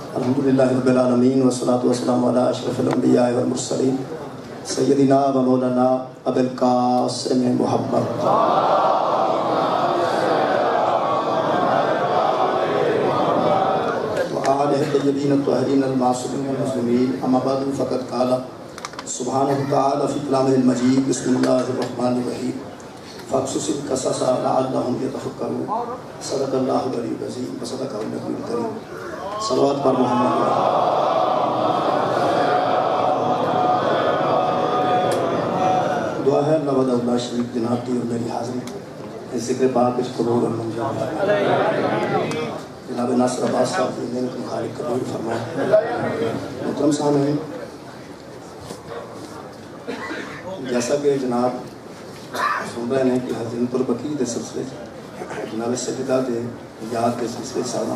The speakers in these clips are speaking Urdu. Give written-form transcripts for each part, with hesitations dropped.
الحمدللہ رب العالمین والصلاة والسلام علی اشرف الانبیاء والمرسلین سیدنا و مولانا ابی القاسم محمد وآلہ الطیبین الطاہرین المعصومین المسلمین اما بعد فقد قال سبحانہ تعالی فی کلامہ المجید بسم اللہ الرحمن الرحیم فاقصص القصص لعلہم یتفکرون صدق اللہ العلی العظیم وصدق النبی الکریم صلوات پر محمد دعا ہے اللہ وعدہ اللہ شریف جناب کی اور میری حاضری اس ذکر پاک اس قبول اور منظور جناب ناصر عباس صاحب کی دین کو خالق قبول فرمائے محترم سامعین جیسا کہ جناب سن رہے ہیں کہ حضرت البقیع کے سلسلے جناب سجدہ دے یاد کے سلسلے سالہ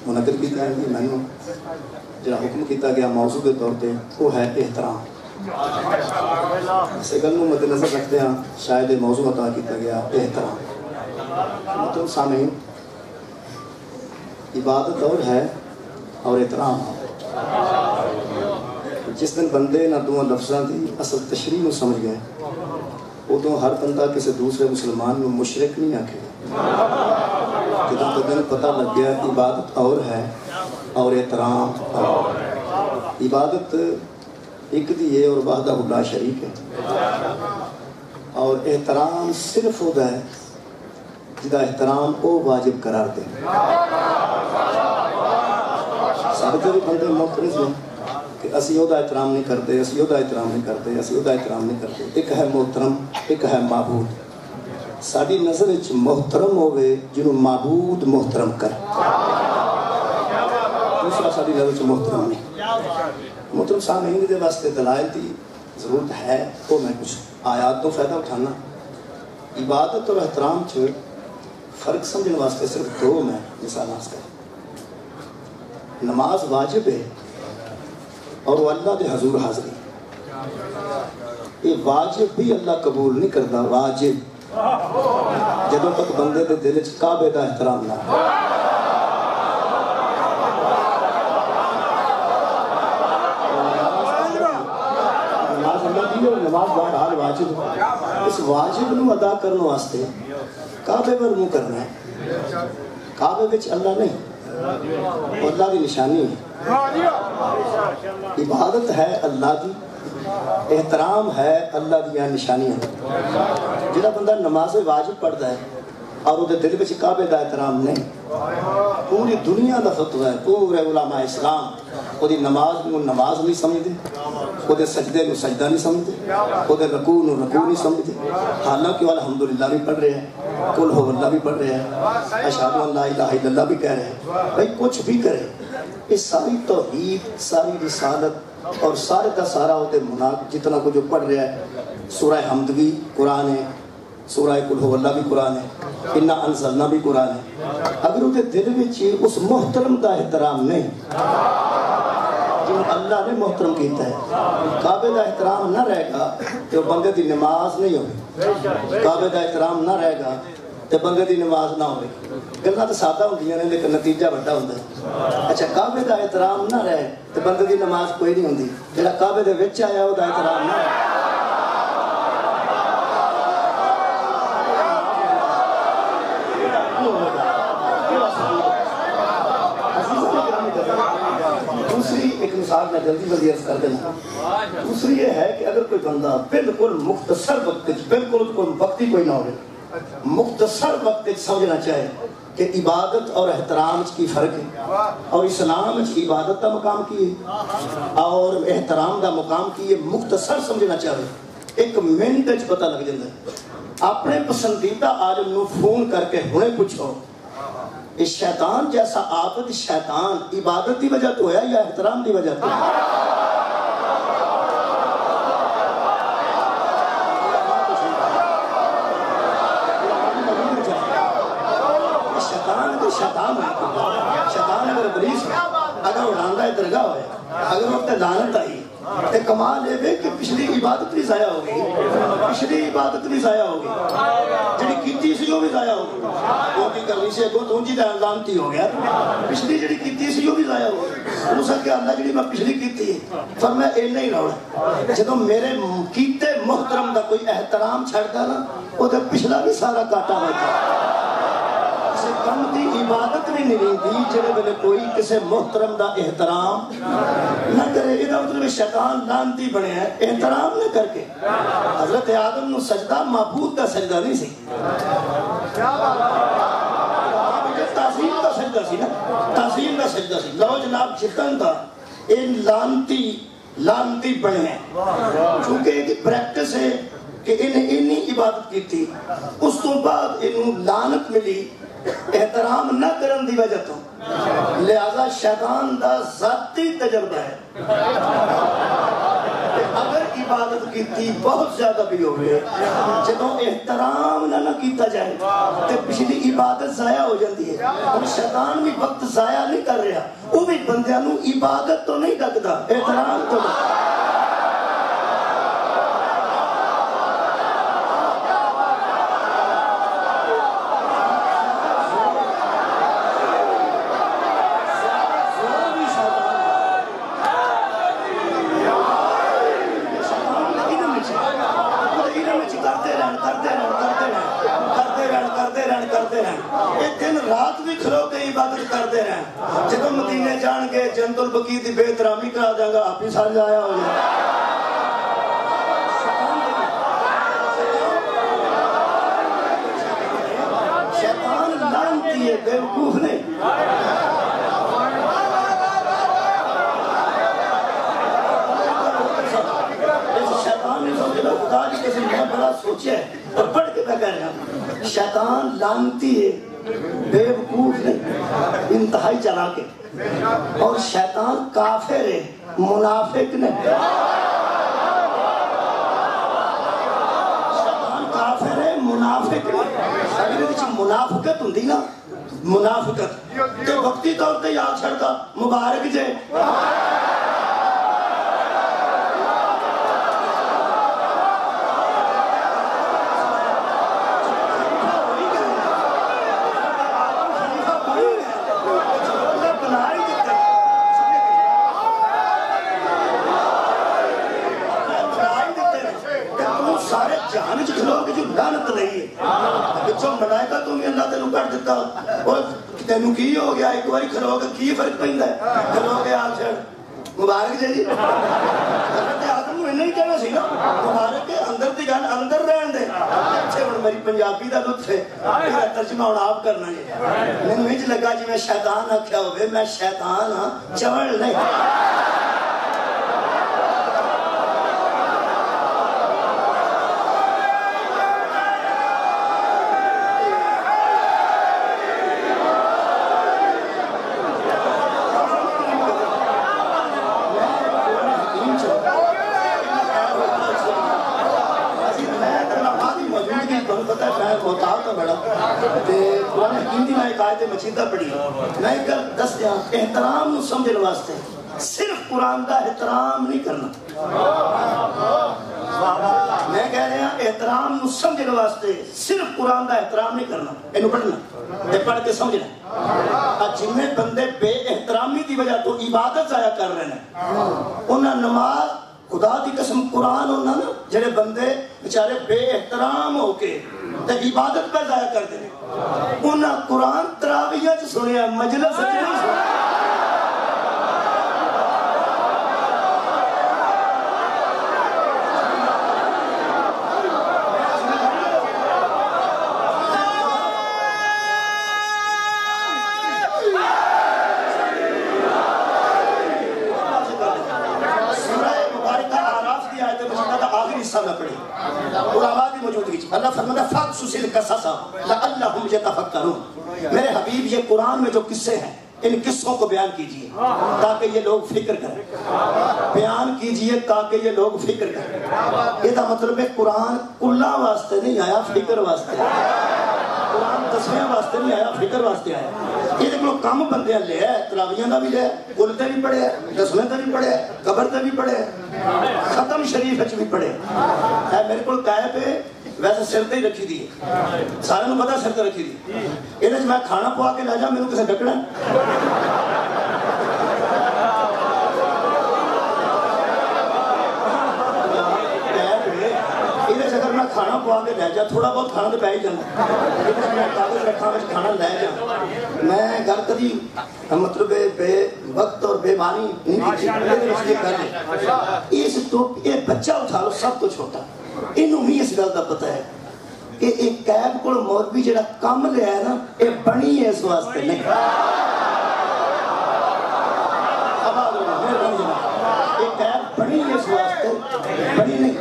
منعقد کی جائے گی میں نے جہاں حکم کیتا گیا موضوع کے طور پہ وہ ہے احترام اسے گل کو مد نظر رکھتے ہیں شاید موضوع عطا کیتا گیا احترام مطلب سامعین عبادت اور ہے اور احترام جس دن بندے نہ دو لفظاں دی اصل تشریح میں سمجھ گئے ادو ہر بندہ کسی دوسرے مسلمان میں مشرک نہیں آکھے جدوں دن پتہ لگ گیا عبادت اور ہے اور احترام اور عبادت ایک دی ہے اور وحدہ لا شریک ہے اور احترام صرف ہوتا ہے جدا احترام او واجب قرار دے سارے جو بندے مختلف ہیں کہ اسی او دا احترام نہیں کرتے اسی او دا احترام نہیں کرتے اسی او دا احترام نہیں کرتے ایک ہے محترم ایک ہے معبود ساری نظر وچ محترم ہوئے جنہوں معبود محترم کر دوسرا ساری نظر وچ محترم نہیں محترم سامعین دے واسطے دلائل دی ضرورت ہے تو میں کچھ آیات تو فائدہ اٹھانا عبادت اور احترام چ فرق سمجھنے واسطے صرف دو میں مثال آس کر نماز واجب ہے اور وہ اللہ دے حضور حاضری یہ واجب بھی اللہ قبول نہیں کرتا واجب جدوں تک بندے دے دل وچ کعبے دا احترام نہ نماز بہرحال واجب اس واجب نو ادا کرنے واسطے کعبے پر منہ کرنا ہے کعبے وچ اللہ نہیں اللہ دی نشانی ہے عبادت ہے اللہ دی احترام ہے اللہ دیا نشانیاں جہاں بندہ نماز واجب پڑھتا ہے اور وہ دل وچ کعبے دا احترام نہیں پوری دنیا دا فتوی ہے پورے علماء اسلام وہ نماز نو نماز نہیں سمجھتے وہ سجدے نو سجدہ نہیں سمجھتے وہ رکوع نو رکوع نہیں سمجھتے حالانکہ وہ الحمدللہ بھی پڑھ رہے ہیں قل ہو اللہ بھی پڑھ رہے ہیں اشہد ان لا الہ الا اللہ بھی کہہ رہے ہیں بھائی کچھ بھی کرے یہ ساری توحید ساری رسالت اور سارے کا سارا ہوتے جتنا کو جو پڑھ رہا ہے سورہ حمد بھی قرآن ہے سورہ قل ہو اللہ بھی قرآن ہے انا انزلنا بھی قرآن ہے اگر وہ دل وچ اس محترم کا احترام نہیں جن اللہ نے محترم کیتا ہے کعبے کا احترام نہ رہے گا تو بندے دی نماز نہیں ہوگی کعبے کا احترام نہ رہے گا تو بندے دی نماز نہ ہوگی گلاں تو سادہ ہوندیاں نے لیکن نتیجہ بڑا ہوندا ہے اچھا کعبے کا احترام نہ رہے تو بندے دی نماز کوئی نہیں ہوندی جڑا کعبے دے وچ آیا او دا احترام نہ رہے دوسری ایک مثال میں جلدی عرض کر دینا دوسری یہ ہے کہ اگر کوئی بندہ بالکل مختصر وقت بالکل کوئی وقتی کوئی نہ ہو مختصر وقت سمجھنا چاہے کہ عبادت اور احترام کی فرق ہے اور اسلام عبادت کا مقام کی ہے اور احترام کا مقام کی ہے مختصر سمجھنا چاہے ایک منٹ پتہ لگ جاتا ہے اپنے پسندیدہ عالم نو فون کر کے ہنے پوچھو اس شیطان جیسا عابد شیطان عبادت کی وجہ تو ہے یا احترام کی وجہ تو ہے شیطان اگر ابلیس اگر اڑاندہ درگاہ ہوئے اگر وقت لعنت آئی ایک کمال ہے کہ پچھلی عبادت بھی ضائع ہوگی پچھلی عبادت بھی ضائع ہوگی جڑی کیتی سی وہ بھی ضائع ہوگی وہ بھی کرنی سے کو تو جی دا لعنتی ہو گیا پچھلی جڑی کیتی سی وہ بھی ضائع ہوگی اس کہ اللہ جی میں پچھلی کی پر میں اینا ہی روڑا جدو میرے کیتے محترم دا کوئی احترام چھڑتا نا وہ تو پچھلا بھی سارا کاٹا ہوتا کسی کم دی عبادت بھی نہیں دی جنہیں بلے کوئی کسی محترم دا احترام نہ کرے. یہ مطلب شیطان لانتی بنے ہیں احترام نہ کر کے. حضرت آدم نو سجدہ معبود کا سجدہ نہیں سی, تعظیم کا سجدہ سی نا, تعظیم کا سجدہ سی. لو جناب جتن تھا ان لانتی بنے ہیں چونکہ ایک پریکٹس ہے کہ انہیں عبادت کی تھی, اس تو بعد انہوں لعنت ملی احترام نہ کرن دی وجہ تو. لہذا شیطان دا ذاتی تجربہ ہے اگر عبادت کی تھی بہت زیادہ بھی ہوئے جب احترام نہ کیتا جائے تو پچھلی عبادت ضائع ہو جاتی ہے. اور شیطان بھی وقت ضائع نہیں کر رہا, وہ بھی بندیاں نو عبادت تو نہیں ڈکدا, احترام تو نہیں. ایک دن رات بھی کھلو کے عبادت کرتے رہے. جب مدینے جان کے جنت البقیع دی بے احترامی کرا دیں گا آپ ہی سال آیا ہو جائے. شیطان لعنتی ہے, بیوقوف نہیں. شیطان نے سمجھا خدا کی قسم میں بڑا سوچا ہے اور پڑھ کے میں کہہ رہا ہوں شیطان لعنتی ہے, بیوقوف نہیں, انتہائی چلاک ہے. اور شیطان کافر ہے, منافق نہیں. شیطان کافر ہے, منافق نہیں. اگر کچھ منافقت ہوندی نا, منافقت تو وقتی طور پہ یاد چھڑتا مبارک جے. سارے جہان جو کھلو کہ جو لعنت نہیں ہے بچوں ملائکہ تو بھی اللہ تینوں کر دیتا اور تینوں کی ہو گیا ایک باری کھلو کہ کی فرق پہندا ہے کھلو کے آپ چھڑ مبارک جی. حضرت آدم کو نہیں کہنا سی نا مبارک کے اندر دی گل اندر رہن دے. اچھے ہن میری پنجابی دا لطف ہے میرا ترجمہ ہن آپ کرنا ہے. مینوں انج لگا جی میں شیطان آکھیا ہوے, میں شیطان ہاں چوڑ نہیں. مچیدہ پڑھی میں ایک دس دیا احترام نو سمجھنے واسطے صرف قرآن دا احترام نہیں کرنا. میں کہہ رہا احترام نو سمجھنے واسطے صرف قرآن دا احترام نہیں کرنا, اینو پڑھنا پڑھ کے سمجھنا. جن میں بندے بے احترامی دی وجہ تو عبادت ضائع کر رہے ہیں انہاں نماز خدا دی قسم قرآن ہونا نا جڑے بندے بیچارے بے احترام ہو کے عبادت پر ضائع کر دیں انہاں قرآن تراویہ چ سنیا مجلس نہیں سنیا. اللہ فرماتا فَقْصُصِ الْقَصَصَ لَعَلَّهُمْ يَتَفَكَّرُونَ. میرے حبیب یہ قرآن میں جو قصے ہیں ان قصوں کو بیان کیجئے تاکہ یہ لوگ فکر کریں. بیان کیجئے تاکہ یہ لوگ فکر کریں. یہ دا مطلب ہے قرآن کلہ واسطے نہیں آیا, فکر واسطے. قرآن دسویں واسطے نہیں آیا, فکر واسطے آیا. یہ دیکھ لو کم بندے لے ہے, تراویاں دا بھی لے ہے, کلتے بھی پڑھے ہے, دسویں دا بھی پڑھے ہے, قبر دا بھی پڑھے ہے, ختم شریف اچھ بھی پڑھے ہے. میرے کو قائب ہے ویسے سر تے ہی رکھی دی ہے, سارے نو پتا سر تے رکھی دی. یہ میں کھانا پوا کے لے جا میرے کسے ڈکڑا کھانا پوا کے لے جا, تھوڑا بہت کھانا تو پی ہی جانا, میں کاغذ رکھا میں کھانا لے جا. میں گھر کدی مطلب بے وقت اور بے معنی نہیں کر لے. اس تو یہ بچہ اٹھا لو سب تو چھوٹا, انہوں بھی اس گل کا پتہ ہے کہ ایک قید کو مولوی جڑا کم لیا ہے نا, یہ بنی ہے اس واسطے نہیں. ایک قید بنی ہے اس واسطے, بنی نہیں.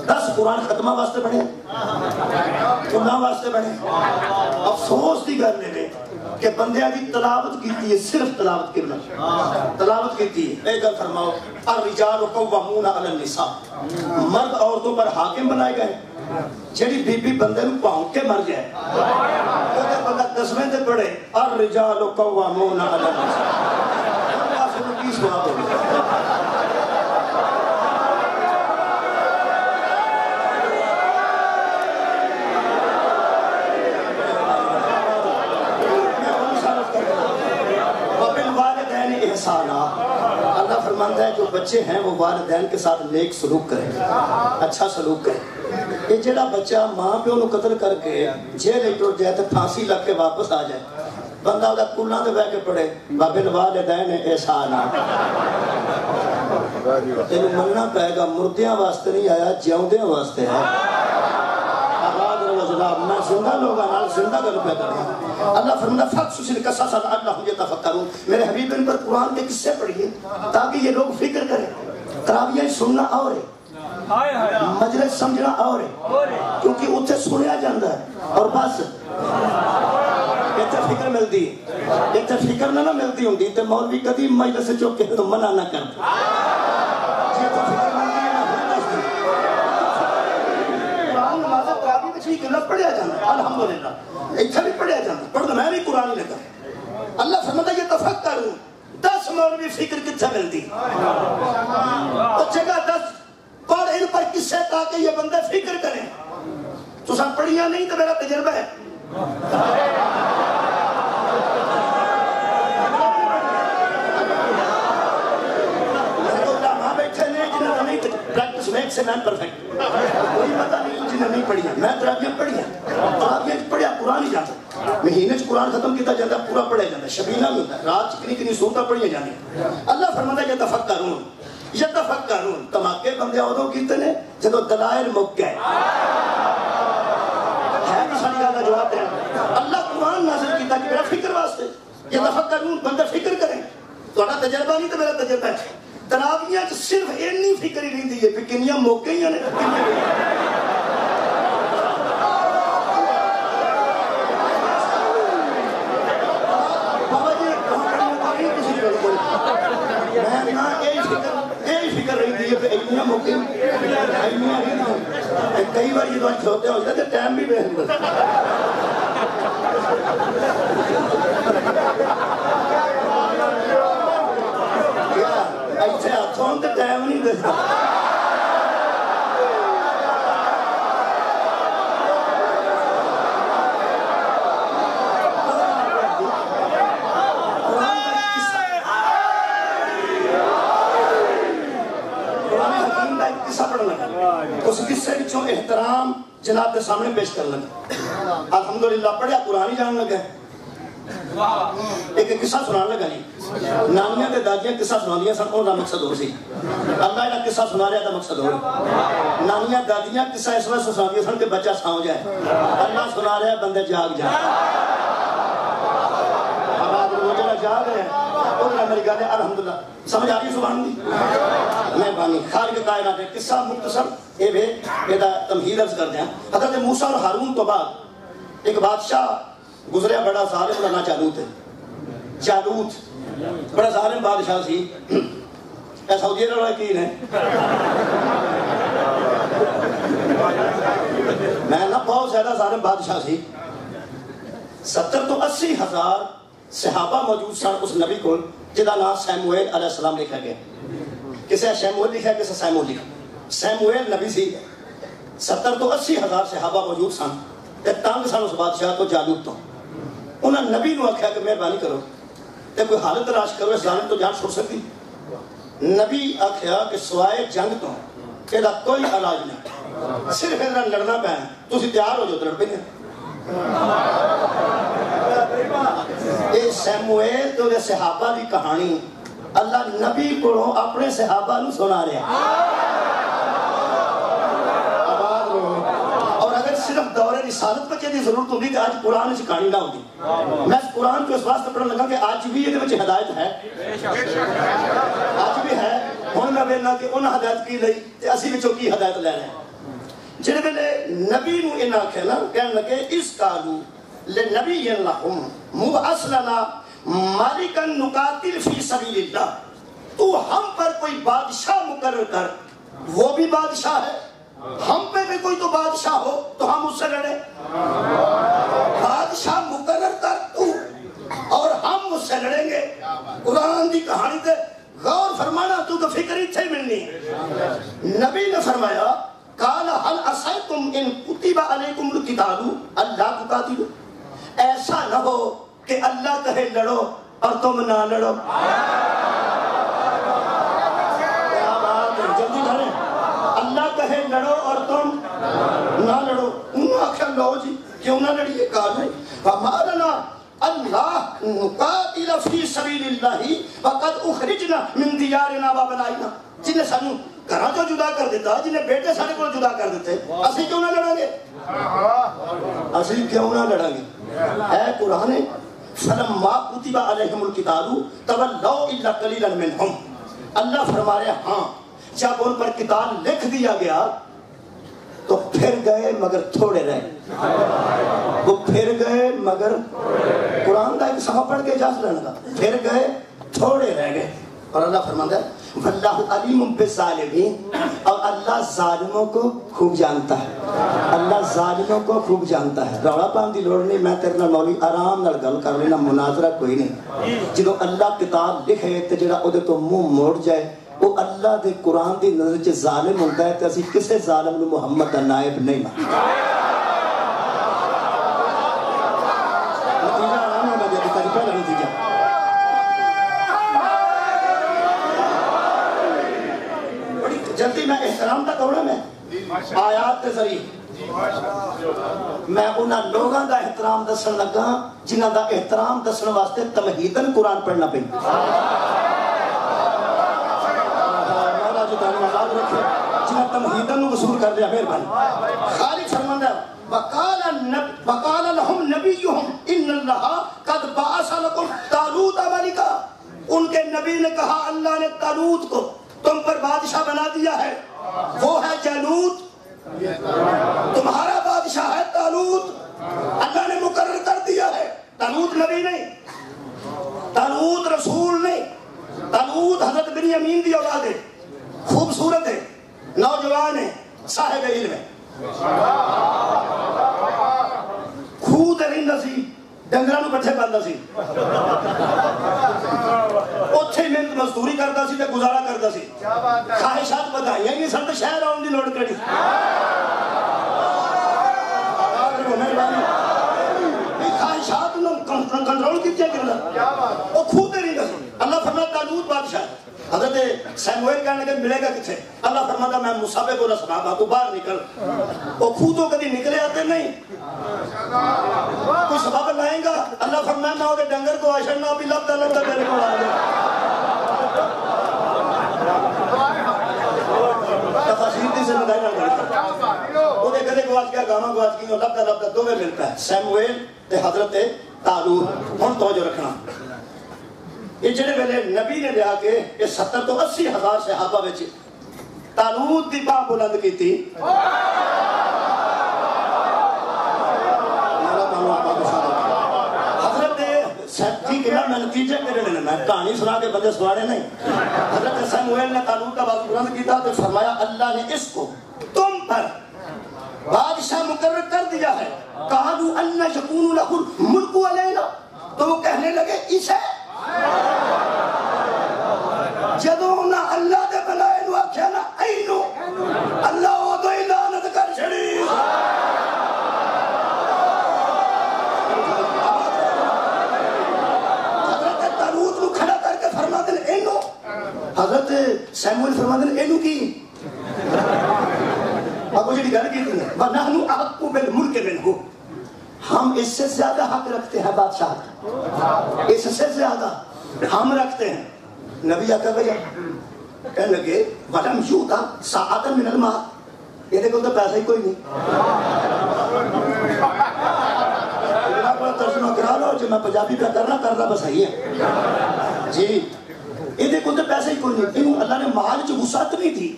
10 قرآن ختمہ واسطے بنے, اللہ واسطے بنے. افسوس دی گل ہے کہ بندیاں دی تلاوت کیتی ہے, صرف تلاوت کرنا, تلاوت کیتی ہے. ایک گل فرماؤ, الرجال قوامون علی النساء, مرد عورتوں پر حاکم بنائے گئے. جیڑی بی بی بندے نو پاؤں کے مر جائے اگر بندہ 10ویں تے پڑھے الرجال قوامون علی النساء, کافر کی سواب ہوگی. اللہ فرماتا ہے جو بچے ہیں وہ والدین کے ساتھ نیک سلوک کریں, اچھا سلوک کریں. یہ جڑا بچہ ماں پیو نو قتل کر کے جیل ٹر جائے تو پھانسی لگ کے واپس آ جائے, بندہ وہ کلاں تے بیٹھ کے پڑھے وبالوالدین احسانا. تینوں مننا پائے گا مردیاں واسطے نہیں آیا, جیوندیاں واسطے ہے. میں زندہ لوگاں نال زندہ گل پہ کر رہا ہوں. اللہ فرماتا ہے فقصص القصص لعلهم يتفکرون. میرے حبیب ان پر قرآن کے قصے پڑھیے تاکہ یہ لوگ فکر کریں. تراویح سننا اور ہے, مجلس سمجھنا اور ہے, کیونکہ اتنے سنیا جاندہ ہے اور بس اتنے فکر ملتی ہے. اتنے فکر نہ ملتی ہوں تو مولوی کدی مجلس سے چوک کے تو منع نہ کرتا. پڑھیا جانا الحمدللہ, اتھا بھی پڑھیا جانا, پڑھ تو میں بھی قرآن ہی لگا. اللہ فرماتا ہے یہ تفکر ہوں. 10 مولوی فکر کتھا ملتی, اور جگہ 10 پڑھ ان پر کسے تاکہ یہ بندے فکر کریں. تو سب پڑھیا نہیں تو میرا تجربہ ہے. Practice makes a man perfect. کوئی پتہ نہیں جنہیں نہیں پڑھیا. میں تراویح پڑھیا, تراویح پڑھیا قرآن ہی جاتا. مہینے قرآن ختم کیتا جاتا, پورا پڑھیا جاتا, شبینہ بھی ہوتا ہے, رات کنی صورتیں پڑھیا جاتی. اللہ فرماتا ہے یتفکرون, یتفکرون. تماکے بندے ادو کیتے نے جدو دلائل مک گئے. ہے کہ ساری گل کا جواب دیں. اللہ قرآن نازل کیتا کہ میرا فکر واسطے. یتفکرون, بندے فکر کریں. تھوڑا تجربہ نہیں تو میرا تجربہ ہے. تراویح صرف اینی فکر ہی نہیں دی ہے کہ کنیاں موقع ہی نے. بابا جی یہی فکر رہی تھی کہ اینیاں موقع کئی بار جدو چھوٹے ہو جاتے ٹائم بھی بہت ایسے ہاتھوں تو ٹائم نہیں دیتا. قصہ پڑھنا اس قصے وچوں احترام جناب کے سامنے پیش کر لگا. الحمدللہ پڑھیا قرآن ہی جان لگا. ایک قصہ سنان لگا جی. نانیاں تے دادیاں قصہ سنا دیا سن, ان کا مقصد ہو سی. اللہ کا قصہ سنا رہا تھا مقصد ہو. نانیاں دادیاں قصہ اس وقت سنا دیا سن کہ بچہ ساؤ جائے. اللہ سنا رہا بندے جاگ جائے. جاگ رہے ہیں میری گل ہے الحمدللہ. سمجھ آ رہی سبحان دی مہربانی. خالق کائنات ہے. قصہ مختصر یہ تمہید عرض کر دیں. حضرت موسیٰ اور ہارون تو بعد ایک بادشاہ گزریا بڑا ظالم کا نام جالوت ہے. جالوت بڑا ظالم بادشاہ سی. اے سعودی عرب والے کی نے میں نہ بہت زیادہ ظالم بادشاہ سی. 70 تو 80 ہزار صحابہ موجود سن اس نبی کو جدا نام سیموئیل علیہ السلام لکھا گیا. کسے شیموئیل لکھا کسے سیموئیل لکھا. سیموئیل نبی سی. 70 تو 80 ہزار صحابہ موجود سن تے تنگ سن اس بادشاہ تو جالوت تو. انہوں نے نبی نو آخیا کہ مہربانی کرو تے کوئی حالت تلاش کرو, اس ظالم تو جان چھوڑ سکتی. نبی آخیا کہ سوائے جنگ تو یہ کوئی علاج نہیں. صرف ادھر لڑنا پہ تھی تیار ہو جو لڑ پہ یہ سیموئیل تو صحابہ کی کہانی اللہ نبی کو اپنے صحابہ نو سنا رہا آباد رہو اور اگر صرف دور رسالت بچے کی ضرورت ہوگی کہ آج قرآن سے کہانی نہ ہوگی میں اس قرآن کو اس واسطے پڑھنے لگا کہ آج بھی یہ بچے ہدایت ہے آج بھی ہے ہوں میں بولنا کہ انہیں ہدایت کی لئی تے اسی بچوں کی ہدایت لے رہے ہیں جنہیں ویلے نبی نو انہاں آکھے نا کہنے لگے اس قالو لنبی لہم مبعث لنا مالکا نقاتل فی سبیل اللہ تو ہم پر کوئی بادشاہ مقرر کر وہ بھی بادشاہ ہے ہم پہ بھی کوئی تو بادشاہ ہو تو ہم اس سے لڑیں بادشاہ مقرر کر تو اور ہم اس سے لڑیں گے قرآن دی کہانی تے غور فرمانا تو کہ فکر ہی تھے ملنی نبی نے فرمایا قال هل عصیتم ان کتب علیکم القتال الا تقاتلوا ایسا نہ ہو کہ اللہ کہے لڑو اور تم نہ لڑو جلدی کریں اللہ کہے لڑو اور تم نہ لڑو انہوں آخر لو جی کیوں نہ لڑیے قالوا وما لنا اللہ نقاتل فی سبیل اللہ وقد اخرجنا من دیارنا وابنائنا جنہیں سانو گھراں تو جدا کر دیتا جنہیں بیٹے سارے کو جدا کر دیتے اسی کیوں نہ لڑیں گے اسی کیوں نہ لڑیں گے اے قرآن فلما کتب علیہم القتال تولوا الا قلیلا منہم اللہ فرما رہے ہاں جب ان پر قتال لکھ دیا گیا تو پھر گئے مگر تھوڑے رہے وہ پھر گئے مگر قرآن کا ایک صفحہ پڑھ کے اجازت لینا تھا پھر گئے تھوڑے رہ گئے اور اللہ فرماتا ہے واللہ علیم بالظالمین اور اللہ ظالموں کو خوب جانتا ہے اللہ ظالموں کو خوب جانتا ہے روڑا پان دی لوڑ نہیں میں تیرے نال مولی آرام نال گل کر لینا مناظرہ کوئی نہیں جدو اللہ کتاب لکھے تے جڑا او دے تو منہ موڑ جائے وہ اللہ دے قرآن دی نظر چ ظالم ہوتا ہے تے اسی کسے ظالم نو محمد دا نائب نہیں مانتے نتیجہ آرام ہے میں دے دیتا جی پہلا نتیجہ جلدی میں احترام تک ہونا میں آیات کے ذریعے میں انہاں لوگاں دا احترام دسن لگا جنہاں دا احترام دسن واسطے تمہیدن قرآن پڑھنا پئی مولا جو تعلیم آزاد رکھے جنہاں تمہیدن نو وصول کر لیا مہربانی خالق فرماندا وقال لهم نبيهم ان الله قد بعث لكم طالوت ملكا ان کے نبی نے کہا اللہ نے طالوت کو تم پر بادشاہ بنا دیا ہے وہ ہے جالوت تمہارا بادشاہ ہے طالوت اللہ نے مقرر کر دیا ہے طالوت نبی نہیں طالوت رسول نہیں طالوت حضرت بنیامین دی اولاد ہے خوبصورت ہے نوجوان ہے صاحب علم ہے خود رہندا سی ڈنگراں نوں پٹھے پاندا سی اوتھے محنت مزدوری کردا سی تے گزارا کردا سی خواہشات بدھائیاں نہیں سن تے شہر آਉਣ دی لوڑ کیڑی خواہشات نوں کنٹرول کیتے کردا او خود رہندا سی اللہ فرماتا طالوت بادشاہ حضرت سیموئیل کہنے لگے ملے گا کتھے اللہ فرماتا میں مسابق کو رسبابا تو باہر نکل وہ خودوں کدی نکلے آتے نہیں کوئی سبب لائیں گا اللہ فرمایا میں ہوگے ڈنگر کو آشرنا بھی لبدا لبدا میرے کو آ گیا تفاصیل دی سے مدائی نہ کرتا وہ دے گدے کو آج کیا گاما کو آج کیا لبدا لبدا دو میں ملتا ہے سیموئیل تے حضرت طالوت ہن توجہ رکھنا یہ جڑے ویلے نبی نے لیا کے یہ 70 تو 80 ہزار صحابہ وچ طالوت دی باہ بلند کیتی حضرت سچی کہ میں نتیجے کرنے لینا میں کہانی سنا کے بندے سواڑے نہیں حضرت سیموئیل نے طالوت کا باہ بلند کیتا تو فرمایا اللہ نے اس کو تم پر بادشاہ مقرر کر دیا ہے قالوا ان یکون لہ الملک علینا تو وہ کہنے لگے اسے جدو انہاں اللہ دے بنائے نو آکھیا نا اینو اللہ او دو لعنت کر چھڑی حضرت طالوت نو کھڑا کر کے فرما دے اینو حضرت سیموئیل فرما دے اینو کی اب مجھے گل کی تھی وَنَحْنُ أَحَقُّ بِالْمُلْكِ مِنْهُ، ہم اس سے زیادہ حق رکھتے ہیں بادشاہ کا، اس سے زیادہ ہم رکھتے ہیں۔ نبی آقا بھیا کہنے لگے وَلَمْ يُؤْتَ سَاعَةً مِنَ الْمَالِ، یہ دیکھو تو پیسہ ہی کوئی نہیں۔ ترجمہ کرا لو جو میں پنجابی پہ کرنا بس ہے جی، یہ دیکھو تو پیسے ہی کوئی نہیں، کیوں اللہ نے مال جو وسعت نہیں تھی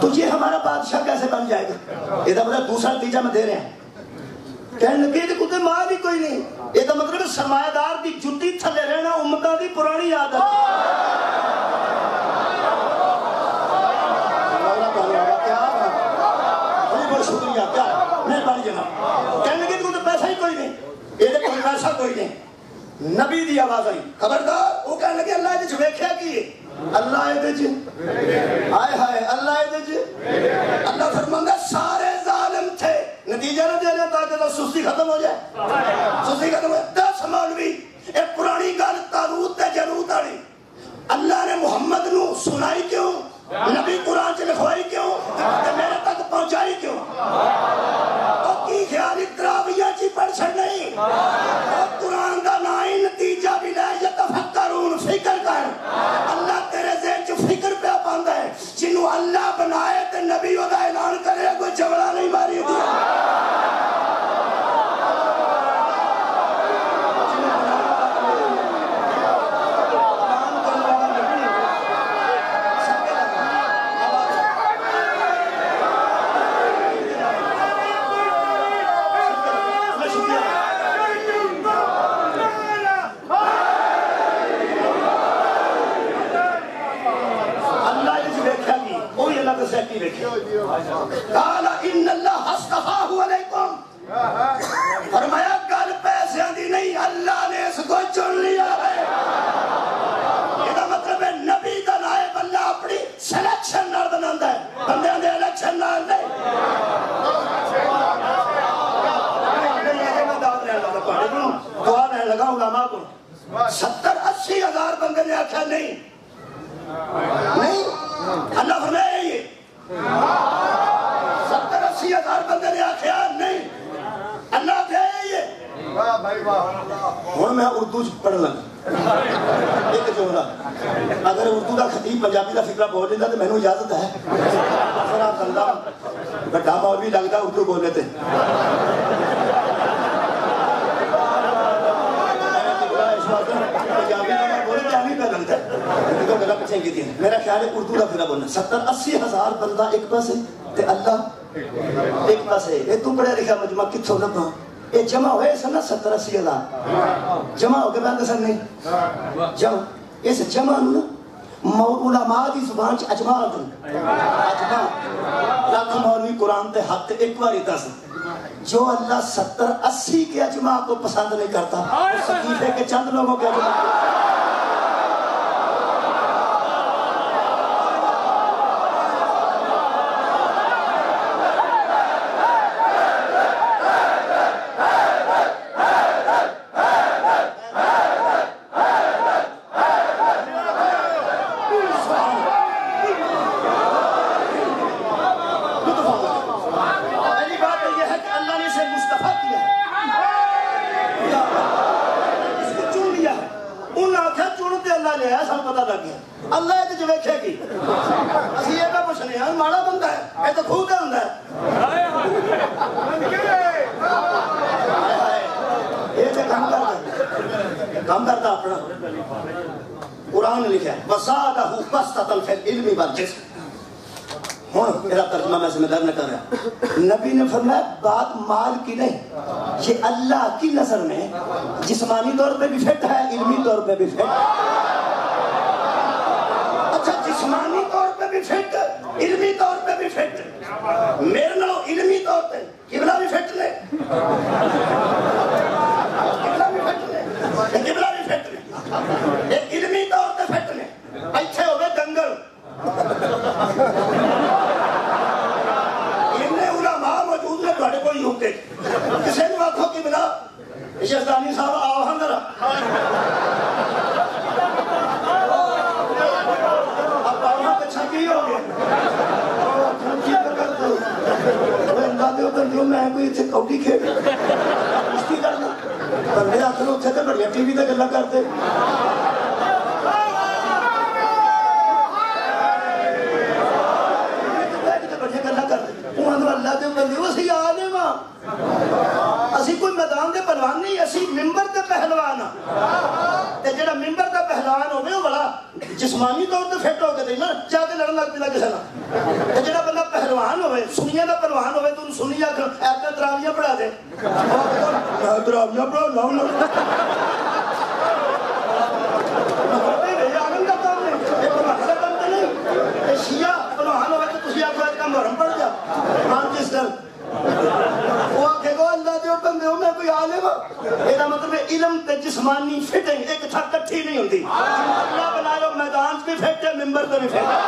تو یہ ہمارا بادشاہ کیسے بن جائے گا؟ یہ مطلب دوسرا نتیجہ میں دے رہے ہیں، کہنے لگے دیکھو تو مال ہی کوئی نہیں، یہ مطلب سرمایہ دار دی جتی تھلے رہنا امتاں دی پرانی عادت۔ بہت شکریہ، کیا مہربانی جناب۔ کہنے لگے دیکھو تو پیسہ ہی کوئی نہیں، یہ کوئی پیسہ کوئی نہیں۔ نبی دی آواز آئی خبردار، وہ کہنے لگے اللہ یہ ویکھیا کی اللہ ہائے ہائے اللہ اللہ فرماندا سارے ظالم تھے، نتیجہ نہ دے رہے تاکہ سستی ختم ہو جائے، سستی ختم ہو جائے۔ 10 مولوی ایک پرانی گل تاروت تے جاروت والی اللہ نے محمد نو سنائی کیوں، نبی قرآن سے لکھوائی کیوں تے میرے تک پہنچائی کیوں؟ اور کی خیال اقترابیہ چی پڑھ چھڑ نہیں، اور قرآن دا نائی نتیجہ بھی لے یتفکرون، فکر کر، اللہ تیرے ذہن چ فکر پہ پاندا ہے، جنہوں اللہ بنائے تے نبی دا اعلان کرے کوئی جھگڑا نہیں ماری دیا۔ قال ان اللہ اصطفاہ علیکم، فرمایا گل پیسے دی نہیں، اللہ نے اس کو چن لیا ہے۔ یہ مطلب ہے نبی دا نائب اللہ اپنی سلیکشن نال بناندا ہے، بندیاں دے الیکشن نال نہیں۔ دعا لینے لگا علماء کو 70-80 ہزار بندے نے آخیا نہیں نہیں، اللہ فرمایا یہ 70-80 ہزار بندے نے آخیا نہیں، اللہ کہے یہ۔ ہوں میں اردو پڑھ لگا ایک جملہ، اگر اردو دا خطیب پنجابی دا فکرہ بول لیتا تو میں نے اجازت ہے، اگر آپ بندہ بڑا مولوی لگتا اردو بول لیتے۔ میرا خیال ہے اردو کا پھر بولنا 70-80 ہزار بندہ ایک پاسے تے اللہ ایک پاسے، یہ تو پڑھا لکھا مجمع کتھوں لبا، یہ جمع ہوئے سن 70-80 ہزار جمع ہو کے بند سن نہیں جمع، اس جمع علماء دی زبان چ اجماع دن، اجماع لاکھ مولوی قرآن تے حق تے ایک بار دس، جو اللہ 70-80 کے اجماع کو پسند نہیں کرتا، صحیفے کے چند لوگوں کے اجماع کام کرتا اپنا قرآن لکھا ہے وَزَادَهُ بَسْطَةً فِي الْعِلْمِ وَالْجِسْمِ۔ ہوں میرا ترجمہ میں ذمہ دار نہ کر رہا، نبی نے فرمایا بات مال کی نہیں، یہ اللہ کی نظر میں جسمانی طور پہ بھی فٹ ہے، علمی طور پہ بھی فٹ۔ اچھا جسمانی طور پہ بھی فٹ، علمی طور پہ بھی فٹ، میرے نال علمی طور پہ قبلہ بھی فٹ لے، قبلہ بھی فٹ لے، قبلہ بھی فٹ لے، ایک علمی طور پہ فٹ لے، اچھے ہوئے دنگل انہیں علماء موجود نے بڑے کوئی ہوتے کسی نے آنکھوں کی بنا شہزانی صاحب آؤ ہم ذرا اب آؤ ہم اچھا کی ہو گئے دے بندے میں کوئی اتنے کوڈی کھیل کشتی کرنا بندے آخر اتنے تو بڑی ٹی وی تے گلا کرتے بڑی گلا کرتے اللہ دے بندے اسی آ نے ماں اسی کوئی میدان دے پہلوان نہیں اسی ممبر دے پہلوان تے جڑا ممبر دا پہلوان ہوے او بڑا جسمانی طور تے فٹ ہو کے تے نا جا کے لڑن لگ پینا کسے نال تے جڑا بندہ پہلوان ہوے سنیاں دا پہلوان ہوے تو سنی آکھ ایسے تراویاں پڑھا دے میں تراویاں پڑھا لاؤں شیعہ پہلوان ہوے تو تسی آکھو ایک محرم پڑھ جا مانچسٹر وہ آکھے گو اللہ دے بندے ہو میں کوئی عالم یہ مطلب علم تے جسمانی فٹنگ ایک تھا کٹھی نہیں ہوتی اللہ بنایا میدان بھی فٹ ہے ممبر تے بھی فٹ ہے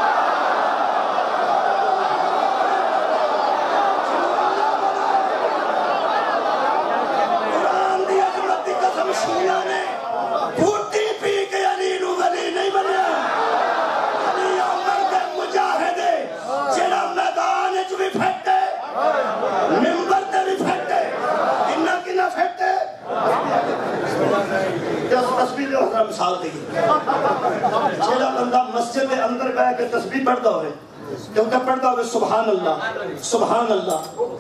قرآن دی عظمت دی قسم شیعہ نے بھوٹی پی کے علی نو ولی نہیں بنیا علی عمر دے مجاہدے جڑا میدان وچ بھی فٹ ہے ممبر تے بھی فٹ ہے کنا کنا فٹ ہے تسبیح دے اوپر مثال دی جڑا بندہ مسجد دے اندر بیٹھ کے تسبیح پڑھدا ہوے کیونکہ پڑھدا ہوے سبحان اللہ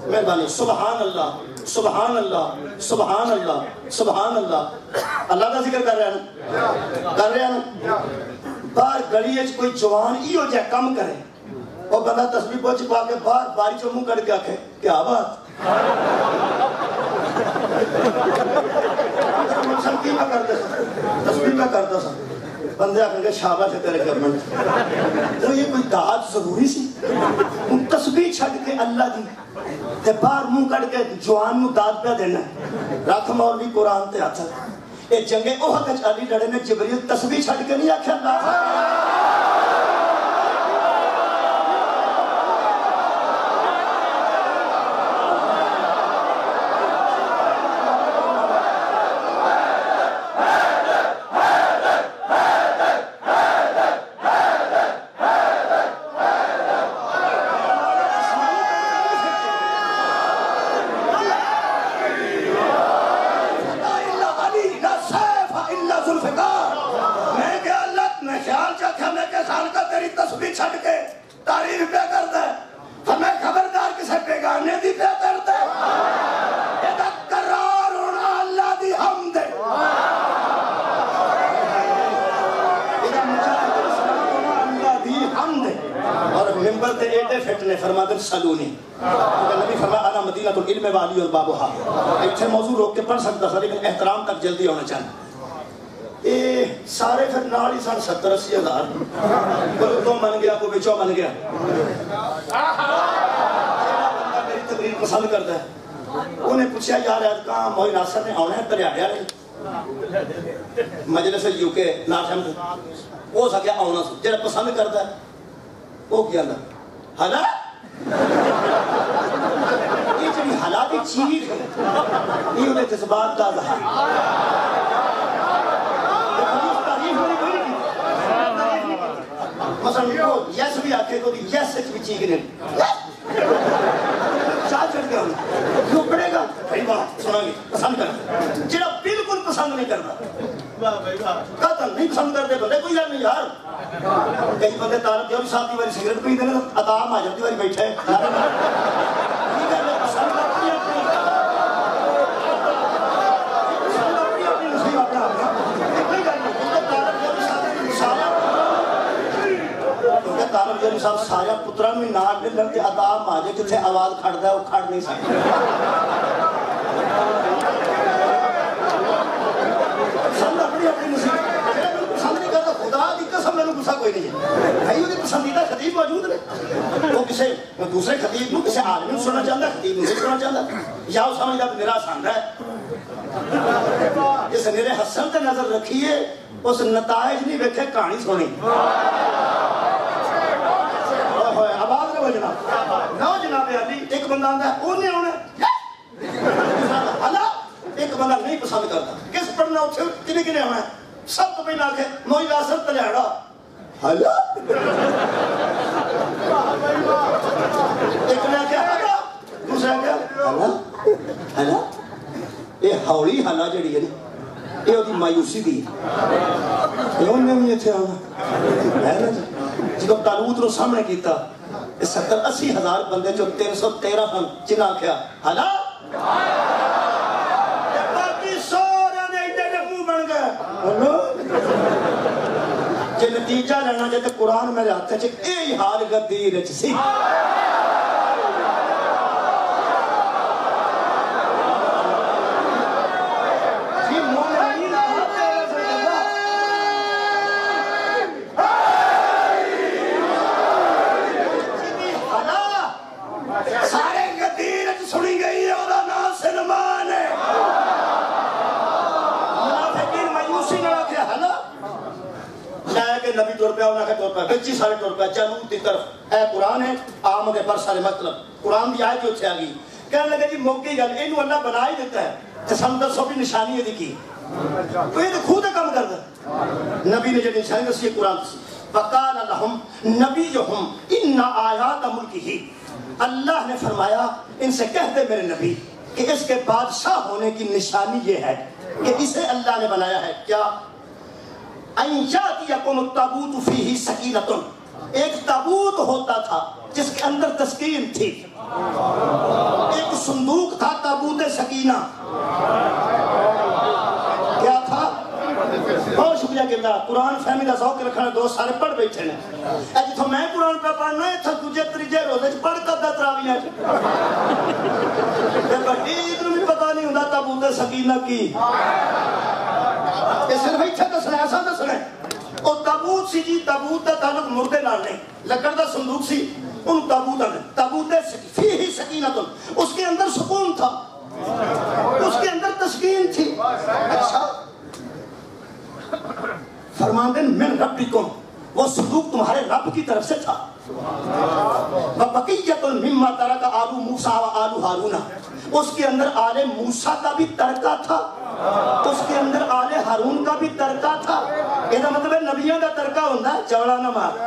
مہربانی سبحان اللہ سبحان اللہ دا ذکر کر رہا نا باہر گلی وچ کوئی جوان ایہو جہا کم کرے وہ بندہ تسبیح پہنچ پا کے باہر باری چوں منہ کٹ کے آکھے کیا بات تسبیح میں کرتا سا بندے آکھیں گے شاباش ہے تیرے گورنمنٹ تو یہ کوئی دعات ضروری سی تسبیح چھڈ کے اللہ دی تے باہر منہ کٹ کے جوان نو داد پہ دینا رکھ مولوی قرآن تے ہاتھ اے جنگ احد وچ علی لڑے نے جبریل تسبیح چھڈ کے نہیں آکھیا اللہ فرماتے سلونی نبی فرمایا انا مدینہ العلم والی اور بابوہا اتنے موضوع روک کے پڑھ سکتا تھا لیکن احترام تک جلدی ہونا چاہیے اے سارے پھر نال ہی سن 70-80 ہزار کوئی تو من گیا کوئی بچوں من گیا میری تقریر پسند کرتا ہے انہیں پوچھا یار آج کہاں موئی ناصر نے آنا ہے دریاڑیا نے مجلس یو کے ناظم وہ سکیا آنا جڑا پسند کرتا ہے وہ کیا اندر حالا یہ جڑی حالات چیز ہے یہ انہیں جذبات کا ظاہر مثلا وہ یس بھی آکھے تو یس بھی چیز نہیں چاہ چڑھ گیا انہیں کیوں پڑے گا بھائی بات سنا گی پسند کرتا جڑا بالکل پسند نہیں کرتا قتل نہیں پسند کرتے بندے کوئی یار نہیں یار کئی بندے طالب دیوری صاحب کی باری سگریٹ پی دینے عطا مہاجر کی باری بیٹھے طالب دیوری صاحب سارا پتران میں نار لے لڑتے عطا مہاجر جتنے آواز کھڑتا ہے وہ کھڑ نہیں سکتا پسند اپنی اپنی نصیب پسند نہیں کرتا خدا دی قسم میں غصہ کوئی نہیں ہے بھائی انہیں پسندیدہ خطیب موجود ہے وہ کسی دوسرے خطیب کسی عالمی سننا چاہتا ہے خطیب نہیں سننا چاہتا یا وہ سمجھتا ہے میرا آسان ہے جس میرے حسن تے نظر رکھیے اس نتائج نہیں بیٹھے کہانی سنی آواز نہ جناب نہ جناب علی ایک بندہ آتا ہے وہ نہیں ہونا ایک بندہ نہیں پسند کرتا کس پڑھنا اتھے کنے کنے ہونا ہے سب تو پہلے آکھے موئی ناصر تلیاڑا حالا ایک نے آکھے حالا دوسرے آکھے ہولی حالہ جڑی ہے یہ وہی مایوسی دی انہیں بھی اتنے آنا ہے نا جی جب تالوت نو سامنے کیتا 70-80 ہزار بندے جو 313 سن جنہیں آکھیا حالا باقی سورے دے ایڈے منہ بن گئے جے نتیجہ لینا جے تے قرآن میرے ہاتھ چ اے حال غدیر وچ سی نبی طور پہ انہاں کے طور پہ بچی سارے طور پہ جنوب دی طرف اے قرآن ہے آمد پر سارے مطلب قرآن دی آیت اتھے آگئی کہنے لگے جی موقعی گل اینو اللہ بنا ہی دیتا ہے کہ سمندر سو بھی نشانی ہے دی کی تو یہ تو خود کم کر دے نبی نے جو نشانی دسی قرآن دسی وقال لہم نبی جو ہم ان آیات ملکی ہی اللہ نے فرمایا ان سے کہہ دے میرے نبی کہ اس کے بادشاہ ہونے کی نشانی یہ ہے کہ اسے اللہ نے بنایا ہے کیا یقوم التابوت فیہ سکینۃ ایک تابوت ہوتا تھا جس کے اندر تسکین تھی ایک صندوق تھا تابوت سکینہ کیا تھا بہت شکریہ کہ قرآن فہمی دا ذوق رکھنا دوست سارے پڑھ بیٹھے ہیں اے جتوں میں قرآن پہ پڑھنا ہے تھا تجھے تریجے روزے پڑھ کر دا تراوی ہے تے بڑی عید نوں بھی پتہ نہیں ہوندا تابوت سکینہ کی یہ صرف اتھے دسنا ایسا دسنا اور تابوت سی جی تابوت دا تعلق مردے نال نہیں لکڑ دا صندوق سی ان تابوت نے تابوت فیہ سکینۃ اس کے اندر سکون تھا اس کے اندر تسکین تھی اچھا فرماندن من ربکم وہ صندوق تمہارے رب کی طرف سے تھا وَبَقِيَّةٌ مِمَّا تَرَكَ آلُ مُوسَىٰ وَآلُ ہارون اس کے اندر آل موسیٰ کا بھی ترکہ تھا اس کے اندر آل ہارون کا بھی ترکہ تھا یہ مطلب ہے نبیوں کا ترکہ ہوندہ ہے چوڑا نہ مار